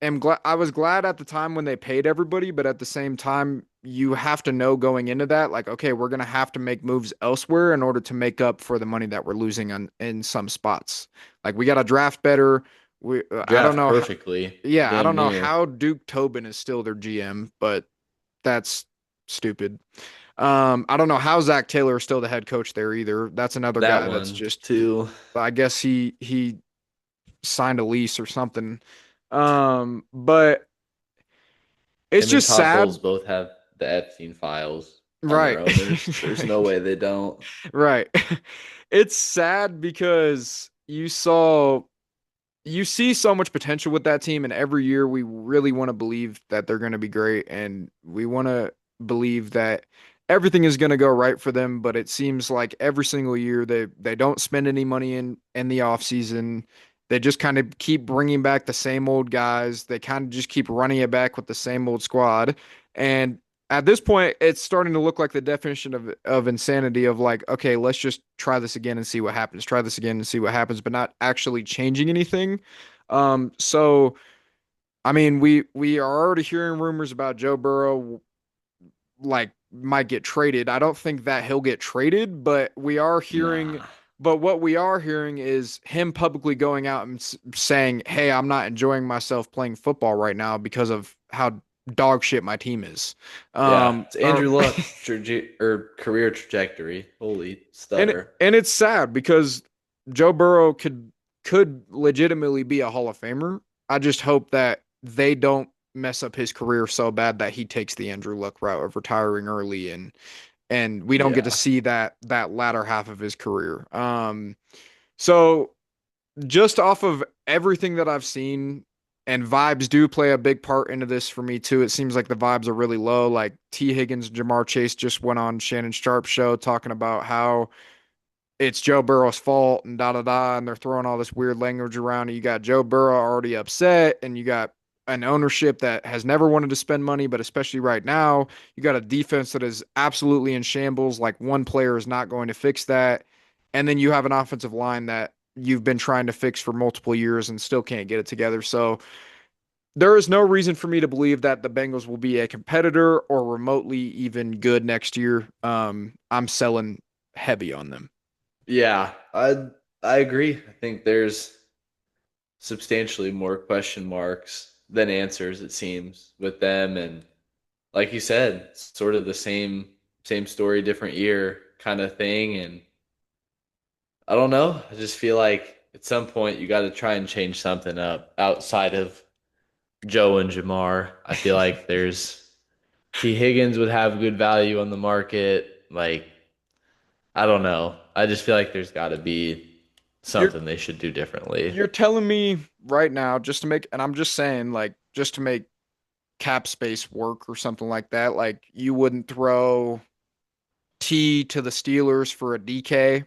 I was glad at the time when they paid everybody, but at the same time, you have to know going into that, like, okay, we're gonna have to make moves elsewhere in order to make up for the money that we're losing on in some spots. Like we got to draft better. I don't Draft know. perfectly, Yeah, I damn don't know near. how Duke Tobin is still their GM, but that's stupid. I don't know how Zach Taylor is still the head coach there either. That's another That guy that's one just, too. I guess he signed a lease or something. But it's Him and just Todd sad, Bowles both have the Epstein files on their right? owners. There's no way they don't. Right. It's sad because you see so much potential with that team, and every year we really want to believe that they're going to be great, and we want to believe that everything is going to go right for them. But it seems like every single year they don't spend any money in the off season. They just kind of keep bringing back the same old guys. They kind of just keep running it back with the same old squad, and at this point, it's starting to look like the definition of insanity of like, okay, let's just try this again and see what happens. Try this again and see what happens, but not actually changing anything. So I mean, we are already hearing rumors about Joe Burrow like might get traded. I don't think that he'll get traded, but we are hearing Nah. But what we are hearing is him publicly going out and saying, "Hey, I'm not enjoying myself playing football right now because of how dog shit my team is." Yeah, it's Or Andrew Luck's or career trajectory. Holy and stutter. it's sad because Joe Burrow could legitimately be a Hall of Famer. I just hope that they don't mess up his career so bad that he takes the Andrew Luck route of retiring early and we don't get to Yeah. see that latter half of his career. So just off of everything that I've seen, and vibes do play a big part into this for me too. It seems like the vibes are really low. Like T. Higgins, Jamar Chase just went on Shannon Sharp's show talking about how it's Joe Burrow's fault and da da da, and they're throwing all this weird language around. And you got Joe Burrow already upset, and you got an ownership that has never wanted to spend money, but especially right now, you got a defense that is absolutely in shambles. Like one player is not going to fix that, and then you have an offensive line that you've been trying to fix for multiple years and still can't get it together. So there is no reason for me to believe that the Bengals will be a competitor or remotely even good next year. I'm selling heavy on them. Yeah, I agree. I think there's substantially more question marks than answers, it seems, with them. And like you said, it's sort of the same story, different year kind of thing. And I don't know. I just feel like at some point you got to try and change something up outside of Joe and Jamar. I feel like there's T. Higgins would have good value on the market. Like, I don't know. I just feel like there's got to be You're something they should do differently. you're telling me right now just to make, and I'm just saying like just to make cap space work or something like that, like you wouldn't throw T to the Steelers for a DK,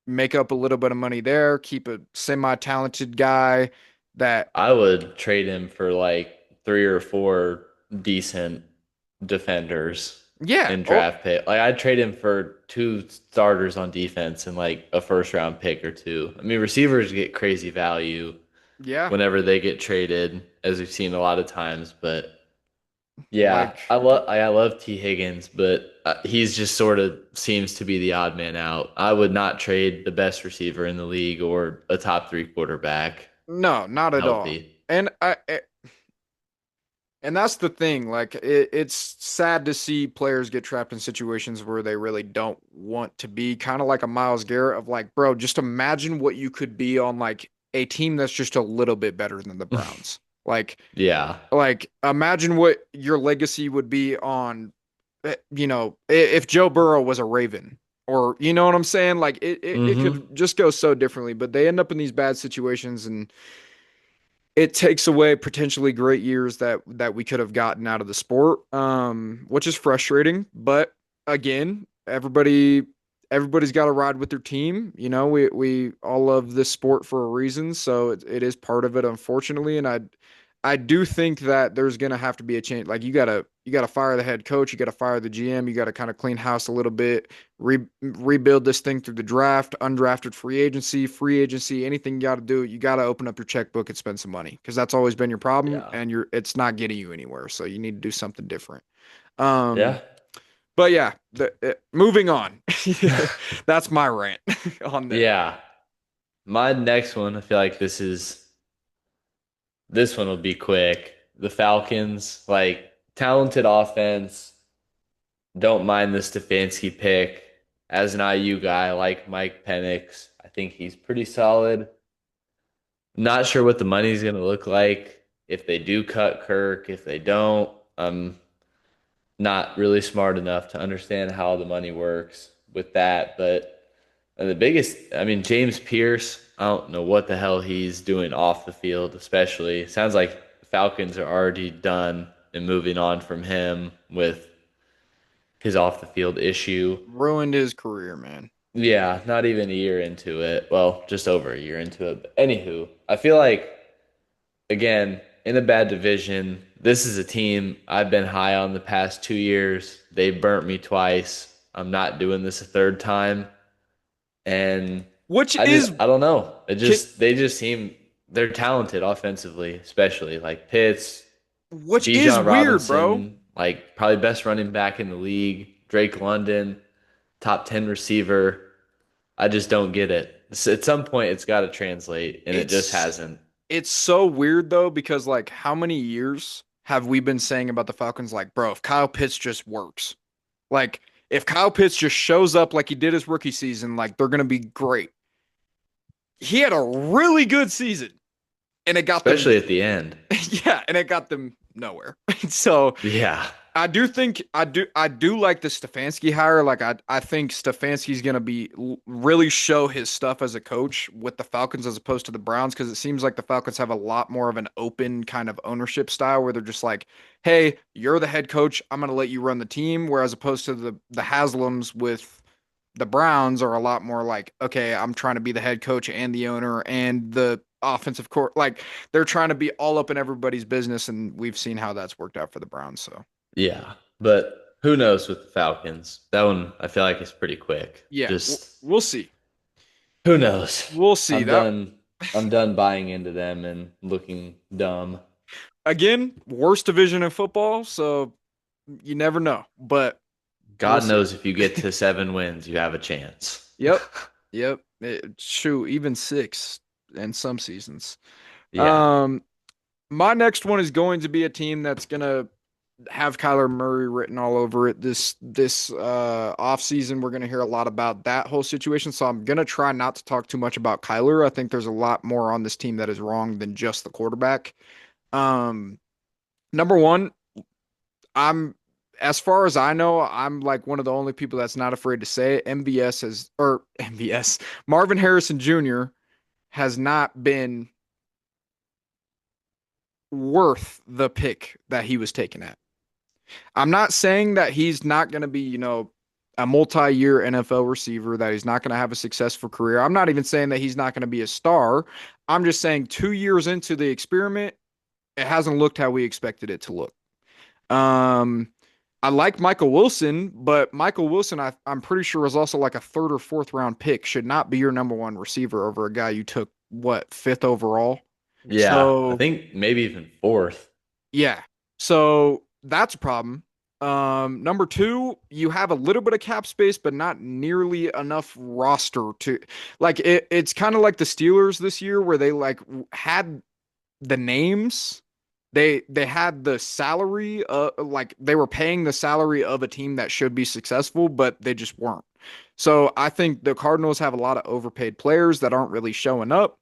make up a little bit of money there, keep a semi-talented guy that I would trade him for like three or four decent defenders yeah, and or draft pick. Like I'd trade him for two starters on defense and like a first round pick or two. I mean, receivers get crazy value yeah, whenever they get traded, as we've seen a lot of times. But yeah, like I love T Higgins, but he's just sort of seems to be the odd man out. I would not trade the best receiver in the league or a top three quarterback no, not at all. healthy. And and that's the thing. Like it's sad to see players get trapped in situations where they really don't want to be. Kind of like a Miles Garrett of like, bro, just imagine what you could be on like a team that's just a little bit better than the Browns. Like, Yeah. like imagine what your legacy would be on, if Joe Burrow was a Raven. Or you know what I'm saying? Like it Mm-hmm. could just go so differently, but they end up in these bad situations and it takes away potentially great years that we could have gotten out of the sport, which is frustrating. But again, everybody's got to ride with their team. You know, we all love this sport for a reason, so it is part of it, unfortunately. And I do think that there's gonna have to be a change. Like you gotta fire the head coach, you gotta fire the GM, you gotta kind of clean house a little bit, rebuild this thing through the draft, undrafted free agency, anything you got to do, you got to open up your checkbook and spend some money because that's always been your problem, Yeah. and it's not getting you anywhere. So you need to do something different. Um, Yeah. but yeah, moving on. That's my rant on them. Yeah. My next one, I feel like this one will be quick. The Falcons, like talented offense, don't mind the Stefanski pick. As an IU guy, I like Mike Penix. I think he's pretty solid. Not sure what the money's gonna look like if they do cut Kirk, if they don't. I'm not really smart enough to understand how the money works with that, but the biggest, I mean, James Pierce, I don't know what the hell he's doing off the field, especially. Sounds like the Falcons are already done and moving on from him with his off the field issue. Ruined his career, man. Yeah, not even a year into it. Well, just over a year into it. But anywho, I feel like, again, in a bad division, this is a team I've been high on the past 2 years. They burnt me twice. I'm not doing this a third time. And Which is I don't know. can, They just seem they're talented offensively, especially like Pitts, which is Bijan weird, bro. Robinson, like probably best running back in the league. Drake London, top 10 receiver. I just don't get it. At some point, it's got to translate, and it just It's hasn't. it's so weird though because like how many years have we been saying about the Falcons like, bro, if Kyle Pitts just works. Like if Kyle Pitts just shows up like he did his rookie season, like they're going to be great. He had a really good season and it got them Especially at the end. yeah, and it got them nowhere. So Yeah. I do like the Stefanski hire. Like I think Stefanski's gonna be really show his stuff as a coach with the Falcons as opposed to the Browns because it seems like the Falcons have a lot more of an open kind of ownership style where they're just like, hey, you're the head coach, I'm gonna let you run the team. Whereas opposed to the Haslams with the Browns are a lot more like, okay, I'm trying to be the head coach and the owner and the offensive court. Like they're trying to be all up in everybody's business, and we've seen how that's worked out for the Browns. So Yeah. But who knows with the Falcons? That one I feel like is pretty quick. yeah, Just we'll see. who knows? We'll see I'm that done. I'm done buying into them and looking dumb. again. Worst division in football, so you never know. But we'll God see. knows if you get to 7 wins, you have a chance. Yep, yep. Shoot, even six in some seasons. Yeah. Um, my next one is going to be a team that's gonna have Kyler Murray written all over it this off season. We're gonna hear a lot about that whole situation. So I'm gonna try not to talk too much about Kyler. I think there's a lot more on this team that is wrong than just the quarterback. Um, Number one, I'm as far as I know, I'm like one of the only people that's not afraid to say it. MVS has or MVS Marvin Harrison Jr. has not been worth the pick that he was taken at. I'm not saying that he's not going to be, a multi-year NFL receiver, that he's not going to have a successful career. I'm not even saying that he's not going to be a star. I'm just saying 2 years into the experiment, it hasn't looked how we expected it to look. Um, I like Michael Wilson, but Michael Wilson, I'm pretty sure was also like a third or fourth round pick. Should not be your number one receiver over a guy you took what fifth overall. Yeah. I So think maybe even fourth. yeah, so that's a problem. Number two, you have a little bit of cap space, but not nearly enough roster to like it's kind of like the Steelers this year where they like had the names. They had the salary like they were paying the salary of a team that should be successful, but they just weren't. So I think the Cardinals have a lot of overpaid players that aren't really showing up.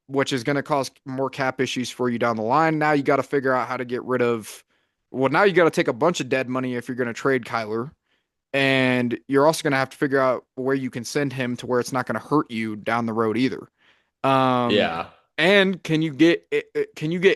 Which is going to cause more cap issues for you down the line. Now you got to figure out how to get rid of well, now you got to take a bunch of dead money if you're going to trade Kyler. And you're also going to have to figure out where you can send him to where it's not going to hurt you down the road either. Um, Yeah. and can you get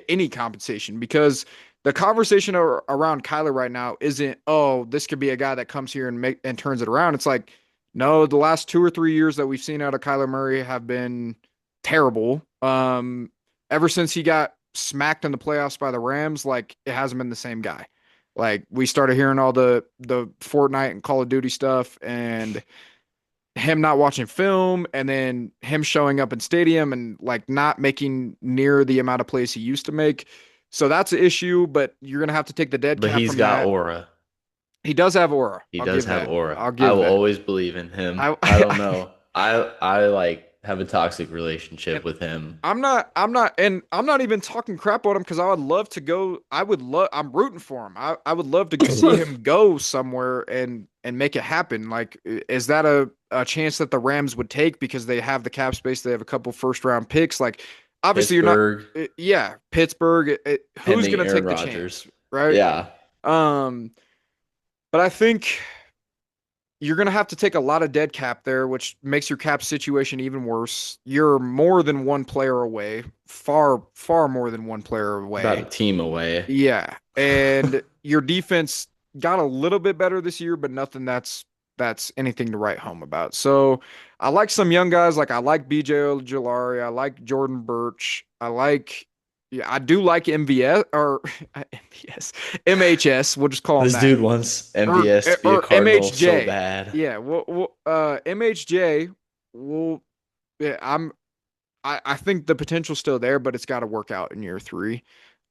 any compensation? Because the conversation around Kyler right now isn't, oh, this could be a guy that comes here and turns it around. It's like, no, the last 2 or 3 years that we've seen out of Kyler Murray have been terrible. Ever since he got smacked in the playoffs by the Rams, like it hasn't been the same guy. Like we started hearing all the Fortnite and Call of Duty stuff, and him not watching film, and then him showing up in stadium and like not making near the amount of plays he used to make. So that's an issue, but you're gonna have to take the dead But cap he's from got that. aura. He does have aura. He I'll does give have that. aura. I'll I give will that. always believe in him. I, I don't I know. I like have a toxic relationship and with him. and I'm not even talking crap on him because I would love to go. I'm rooting for him. I would love to see him go somewhere and make it happen. Like, is that a chance that the Rams would take because they have the cap space? They have a couple first round picks. Like, obviously you're not. Pittsburgh, Yeah, Pittsburgh. Who's pending gonna Aaron take the chance, Rodgers. right? Yeah. Um, but I think you're going to have to take a lot of dead cap there, which makes your cap situation even worse. You're more than one player away, far, far more than one player About a away. team away. Yeah. And your defense got a little bit better this year, but nothing that's anything to write home about. So I like some young guys. Like I like BJ Ojulari. I like Jordan Birch. Yeah, I do like MVS or MVS, MHS. We'll just call him This that dude wants or MVS to be a or Cardinal so MHJ. bad. Yeah, MHJ will. Yeah, I think the potential's still there, but it's got to work out in year three.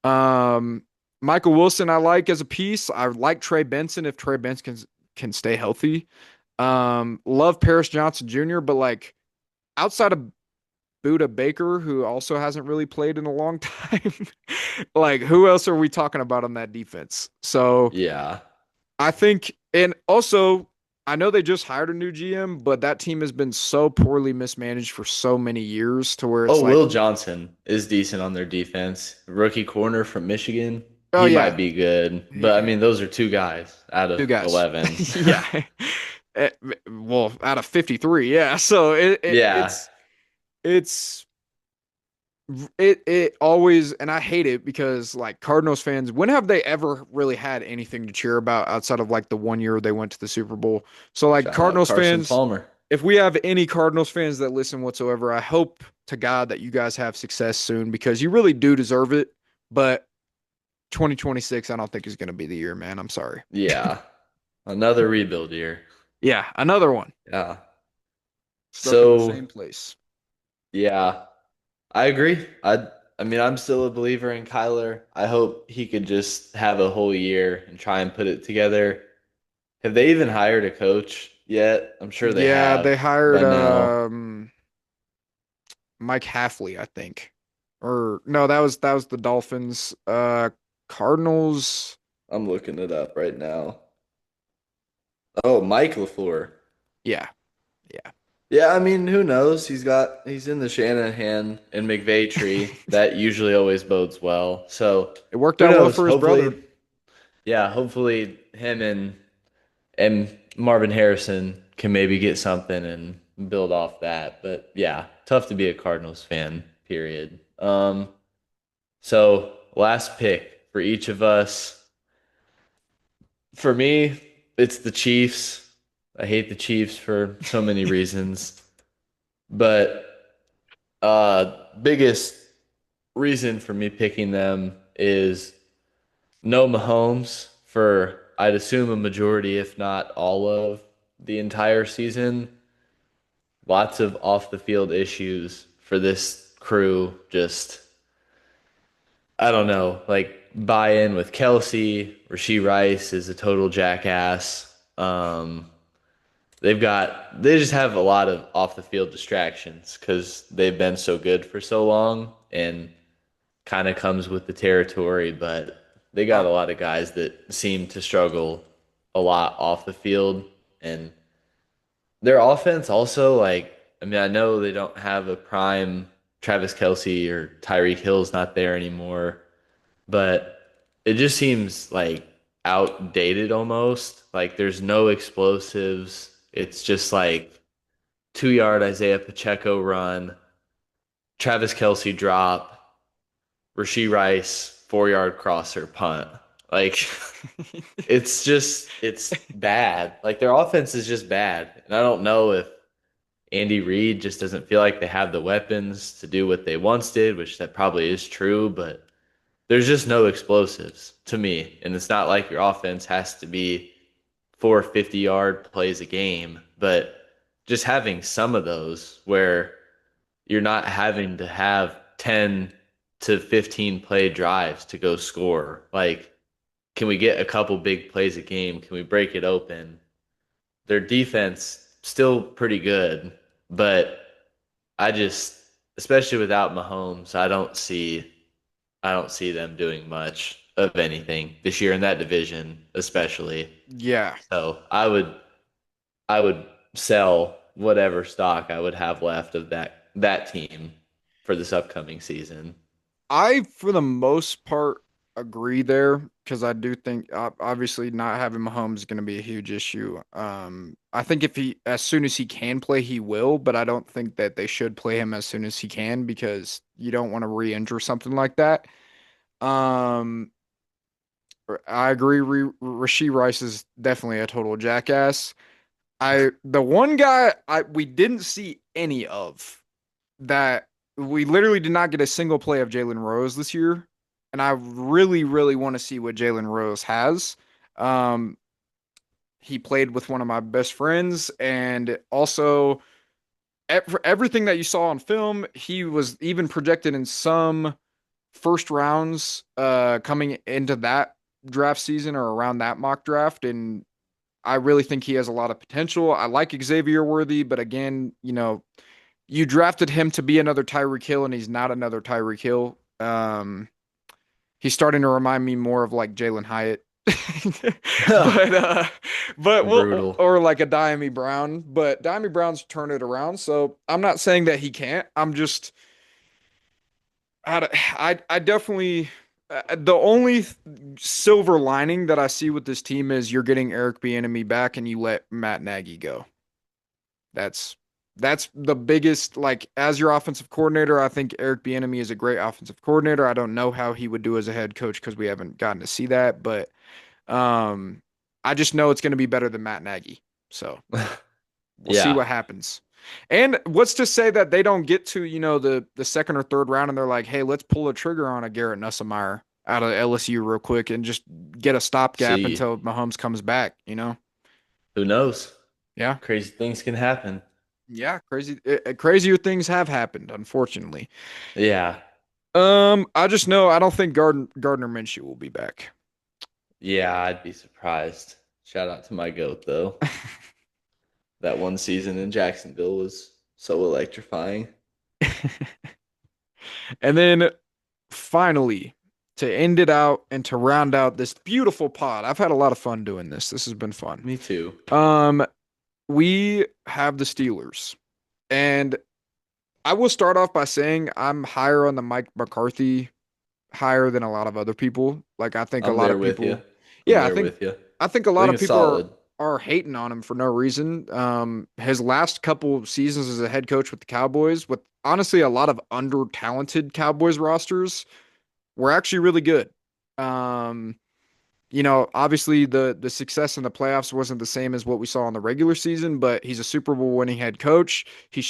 Um, Michael Wilson, I like as a piece. I like Trey Benson if Trey Benson can stay healthy. Love Paris Johnson Jr., but like outside of Buda Baker, who also hasn't really played in a long time, like who else are we talking about on that defense? So Yeah. I think, and also, I know they just hired a new GM, but that team has been so poorly mismanaged for so many years to where it's Oh, like, Will Johnson is decent on their defense. Rookie corner from Michigan. oh He yeah, might be good. But I mean, those are two guys out of two guys. 11. Yeah. Eh, well, out of 53, yeah. So Yeah. it's it always, and I hate it because like Cardinals fans, when have they ever really had anything to cheer about outside of like the 1 year they went to the Super Bowl? So like Shout out Cardinals Carson fans, Palmer. if we have any Cardinals fans that listen whatsoever, I hope to God that you guys have success soon because you really do deserve it. But 2026, I don't think is going to be the year, man. I'm sorry. Yeah. Another rebuild year. Yeah, another one Yeah. stuck in the So, same place. yeah, I agree. I mean, I'm still a believer in Kyler. I hope he could just have a whole year and try and put it together. Have they even hired a coach yet? I'm sure they Yeah, they have hired by now. Mike Halfley, I think. Or no, that was the Dolphins. Cardinals. I'm looking it up right now. Oh, Mike LaFleur. Yeah, yeah. Yeah, I mean, who knows? He's in the Shanahan and McVay tree. That usually always bodes well. So It worked who out well knows? for his brother. Hopefully, yeah, hopefully him and Marvin Harrison can maybe get something and build off that. But yeah, tough to be a Cardinals fan, period. So last pick for each of us. For me, it's the Chiefs. I hate the Chiefs for so many reasons. But biggest reason for me picking them is no Mahomes for I'd assume a majority, if not all of the entire season. Lots of off the field issues for this crew. Just I don't know, like buy in with Kelsey. Rasheed Rice is a total jackass. They just have a lot of off the field distractions because they've been so good for so long and kind of comes with the territory, but they got Uh, a lot of guys that seem to struggle a lot off the field. And their offense also, like, I mean, I know they don't have a prime Travis Kelsey or Tyreek Hill's not there anymore, but it just seems like outdated almost. Like there's no explosives. It's just like 2 yard Isaiah Pacheco run, Travis Kelsey drop, Rasheed Rice 4 yard crosser punt. Like it's bad. Like their offense is just bad. And I don't know if Andy Reid just doesn't feel like they have the weapons to do what they once did, which that probably is true, but there's just no explosives to me. And it's not like your offense has to be 450-yard plays a game, but just having some of those where you're not having to have 10 to 15 play drives to go score. Like, can we get a couple big plays a game? Can we break it open? Their defense still pretty good, but I just, especially without Mahomes, I don't see them doing much of anything this year in that division, especially. yeah. So I would sell whatever stock I would have left of that team for this upcoming season. I, for the most part, agree there because I do think obviously not having Mahomes is going to be a huge issue. I think if he, as soon as he can play, he will, but I don't think that they should play him as soon as he can because you don't want to re-injure something like that. Um, I agree. Rasheed Rice is definitely a total jackass. The one guy we didn't see any of that we literally did not get a single play of Jalen Rose this year, and I really, really want to see what Jalen Rose has. Um, he played with one of my best friends, and also for everything that you saw on film, he was even projected in some first rounds coming into that draft season or around that mock draft, and I really think he has a lot of potential. I like Xavier Worthy, but again, you drafted him to be another Tyreek Hill, and he's not another Tyreek Hill. He's starting to remind me more of like Jalen Hyatt, but Brutal. or like a Diami Brown. But Diami Brown's turned it around, so I'm not saying that he can't. I'm just I definitely the only silver lining that I see with this team is you're getting Eric Bieniemy back and you let Matt Nagy go. That's that's the biggest, like, as your offensive coordinator. I think Eric Bieniemy is a great offensive coordinator. I don't know how he would do as a head coach because we haven't gotten to see that, but um, I just know it's going to be better than Matt Nagy. So we'll see Yeah. what happens. And what's to say that they don't get to, the second or third round and they're like, hey, let's pull a trigger on a Garrett Nussmeier out of LSU real quick and just get a stopgap See, until Mahomes comes back. who knows? Yeah. Crazy things can happen. Yeah, crazier things have happened, unfortunately. Yeah. I just know I don't think Gardner Minshew will be back. Yeah, I'd be surprised. Shout out to my goat though. That one season in Jacksonville was so electrifying. And then finally, to end it out and to round out this beautiful pod, I've had a lot of fun doing this. This has been fun. Me too. Um, we have the Steelers, and I will start off by saying I'm higher on the Mike McCarthy higher than a lot of other people. Like I think a I'm lot there of with you. people, I'm yeah, there with you. I think a I lot think of it's people are solid. are hating on him for no reason. His last couple of seasons as a head coach with the Cowboys, with honestly a lot of under talented Cowboys rosters, were actually really good. Um, obviously the success in the playoffs wasn't the same as what we saw in the regular season, but he's a Super Bowl winning head coach. He's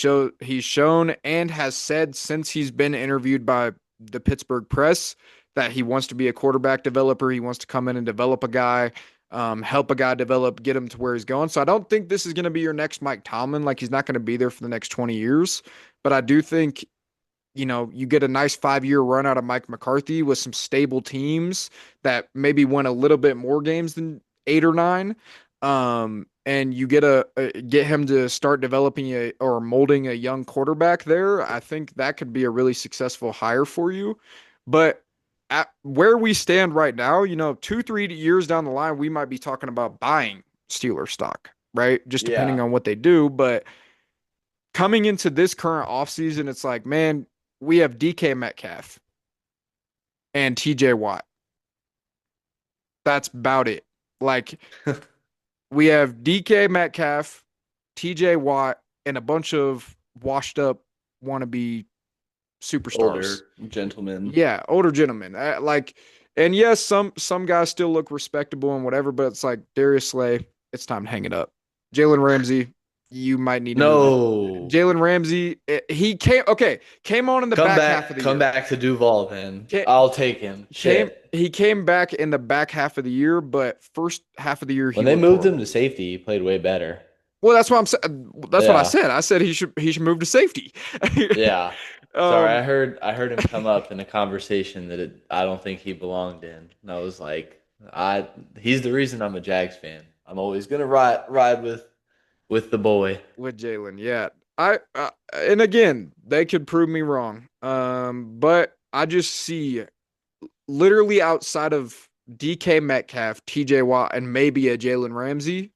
shown and has said since he's been interviewed by the Pittsburgh press that he wants to be a quarterback developer. He wants to come in and develop a guy, help a guy develop, get him to where he's going. So I don't think this is going to be your next Mike Tomlin. Like he's not going to be there for the next 20 years, but I do think you get a nice 5-year run out of Mike McCarthy with some stable teams that maybe win a little bit more games than 8 or 9. And you get him to start developing or molding a young quarterback there. I think that could be a really successful hire for you. But at where we stand right now, 2, 3 years down the line, we might be talking about buying Steeler stock, right? Just depending Yeah. on what they do. But coming into this current offseason, it's like, man, we have DK Metcalf and TJ Watt. That's about it. Like, we have DK Metcalf, TJ Watt, and a bunch of washed up wannabe superstars. Older gentleman. Yeah, older gentlemen. And yes, some guys still look respectable and whatever, but it's like Darius Slay, it's time to hang it up. Jalen Ramsey, you might need to move it. No. Jalen Ramsey, came on in the back half of the Come year. back to Duval then. Came, I'll take him. Shit. he came back in the back half of the year, but first half of the year he When they looked moved him horrible. to safety, he played way better. Well, that's what I'm saying. That's what I Yeah. said. I said he should move to safety. Yeah. Sorry, um, I heard him come up in a conversation that I don't think he belonged in. And I was like, I he's the reason I'm a Jags fan. I'm always gonna ride with the boy. with Jalen, yeah. And again, they could prove me wrong. But I just see literally outside of DK Metcalf, TJ Watt, and maybe a Jalen Ramsey,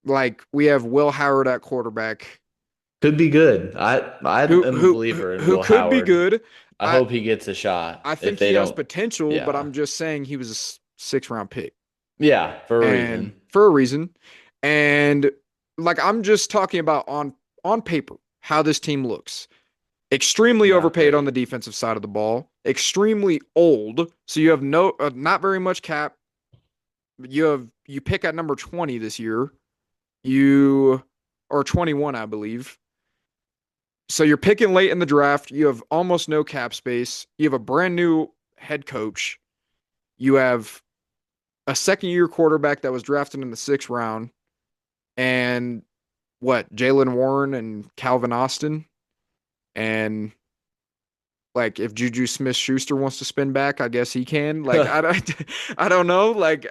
like we have Will Howard at quarterback, Could be good. I who am a who believer in who Will could be Howard. good. I I hope he gets a shot. I If think they he has don't, potential, but yeah. I'm just saying he was a 6 round pick, Yeah, for a and reason. for a reason. And like I'm just talking about on paper how this team looks. Extremely Not overpaid on great. the defensive side of the ball. Extremely old, so you have not very much cap. You pick at number 20 this year. You or 21, I believe. So you're picking late in the draft. You have almost no cap space. You have a brand new head coach. You have a second year quarterback that was drafted in the 6th round. And what? Jalen Warren and Calvin Austin. And like if Juju Smith Schuster wants to spin back, I guess he can. Like I don't know. Like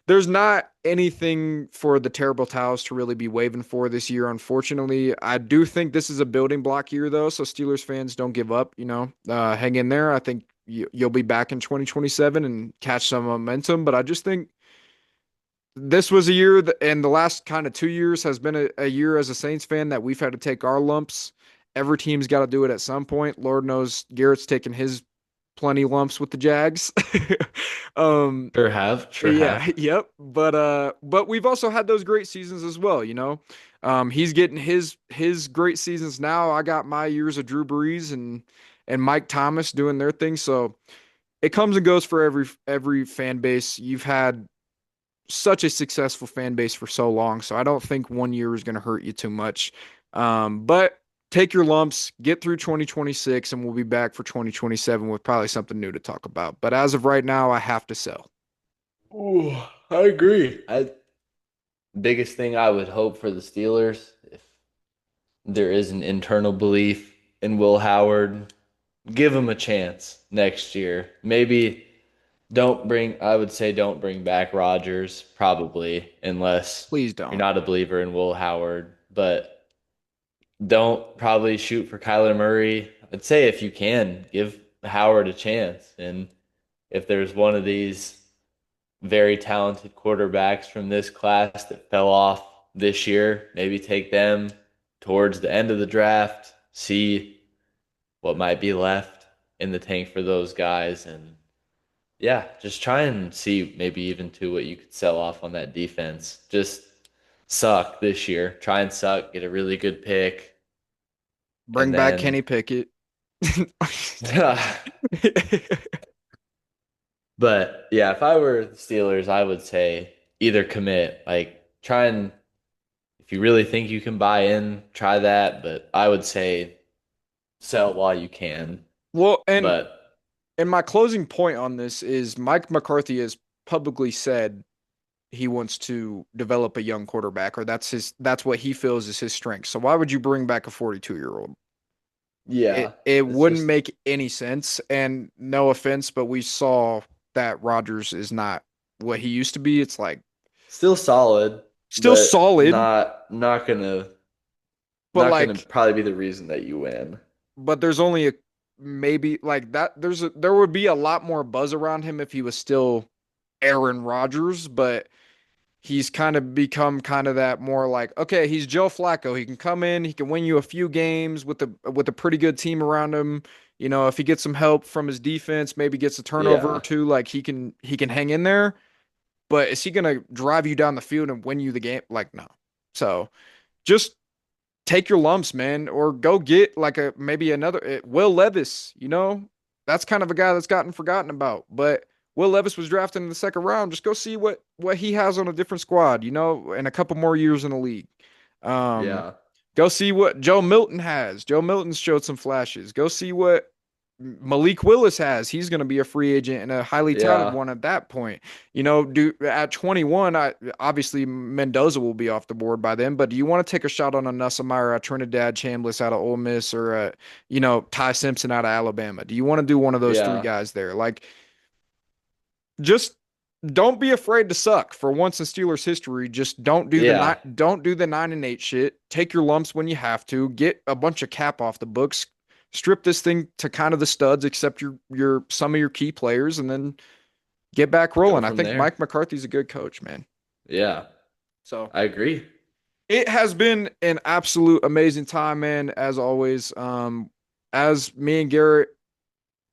there's not anything for the terrible towels to really be waving for this year, unfortunately. I do think this is a building block year, though, so Steelers fans don't give up, hang in there. I think you'll be back in 2027 and catch some momentum, but I just think this was a year that, and the last kind of 2 years has been a year as a Saints fan that we've had to take our lumps. Every team's got to do it at some point. Lord knows Garrett's taking his plenty lumps with the Jags. um, Sure yeah, have. yep. But we've also had those great seasons as well. He's getting his great seasons now. I got my years of Drew Brees and Mike Thomas doing their thing. So it comes and goes for every fan base. You've had such a successful fan base for so long. So I don't think 1 year is going to hurt you too much. But take your lumps, get through 2026, and we'll be back for 2027 with probably something new to talk about. But as of right now, I have to sell. Ooh, I agree. Biggest thing I would hope for the Steelers, if there is an internal belief in Will Howard, give him a chance next year. Maybe I would say don't bring back Rodgers, probably, unless Please you're don't. not a believer in Will Howard. But don't probably shoot for Kyler Murray. I'd say if you can, give Howard a chance. And if there's one of these very talented quarterbacks from this class that fell off this year, maybe take them towards the end of the draft, see what might be left in the tank for those guys. And yeah, just try and see maybe even to what you could sell off on that defense. Just suck this year. Try and suck, get a really good pick, and Bring back then Kenny Pickett. but yeah, if I were the Steelers, I would say either commit, like try and if you really think you can buy in, try that, but I would say sell while you can. Well, and But and my closing point on this is Mike McCarthy has publicly said he wants to develop a young quarterback, or that's what he feels is his strength. So why would you bring back a 42-year-old? It yeah, it it's wouldn't just make any sense. And no offense, but we saw that Rodgers is not what he used to be. It's like still solid, still but solid, but not gonna like probably be the reason that you win. but there's only a maybe like that there would be a lot more buzz around him if he was still Aaron Rodgers, but he's kind of become kind of that more like, okay, he's Joe Flacco. He can come in, he can win you a few games with a pretty good team around him. If he gets some help from his defense, maybe gets a turnover or Yeah, two, like he can hang in there. But is he gonna drive you down the field and win you the game? Like, no. So just take your lumps, man, or go get like a maybe another Will Levis. That's kind of a guy that's gotten forgotten about. But Will Levis was drafted in the second round. Just go see what he has on a different squad, and a couple more years in the league. Um, yeah, Go see what Joe Milton has. Joe Milton's showed some flashes. Go see what Malik Willis has. He's going to be a free agent and a highly touted yeah, one at that point. At 21, obviously Mendoza will be off the board by then. But do you want to take a shot on a Nussmeier, a Trinidad Chambliss out of Ole Miss, or Ty Simpson out of Alabama? Do you want to do one of those three yeah, guys there? Like, just don't be afraid to suck for once in Steelers history. Just yeah. don't do the 9-8 shit. Take your lumps when you have to. Get a bunch of cap off the books. Strip this thing to kind of the studs, except your some of your key players, and then get back Go rolling. I from think there. Mike McCarthy's a good coach, man. Yeah, So I agree. it has been an absolute amazing time, man. As always, as me and Garrett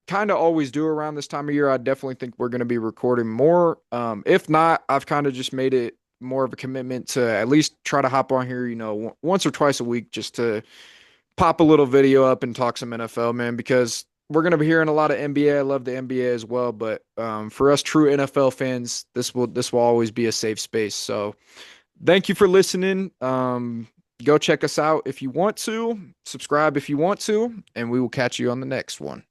kind of always do around this time of year, I definitely think we're going to be recording more. If not, I've kind of just made it more of a commitment to at least try to hop on here, once or twice a week just to pop a little video up and talk some NFL, man, because we're going to be hearing a lot of NBA. I love the NBA as well, but for us true NFL fans, this will always be a safe space. So thank you for listening. Go check us out if you want to, subscribe if you want to, and we will catch you on the next one.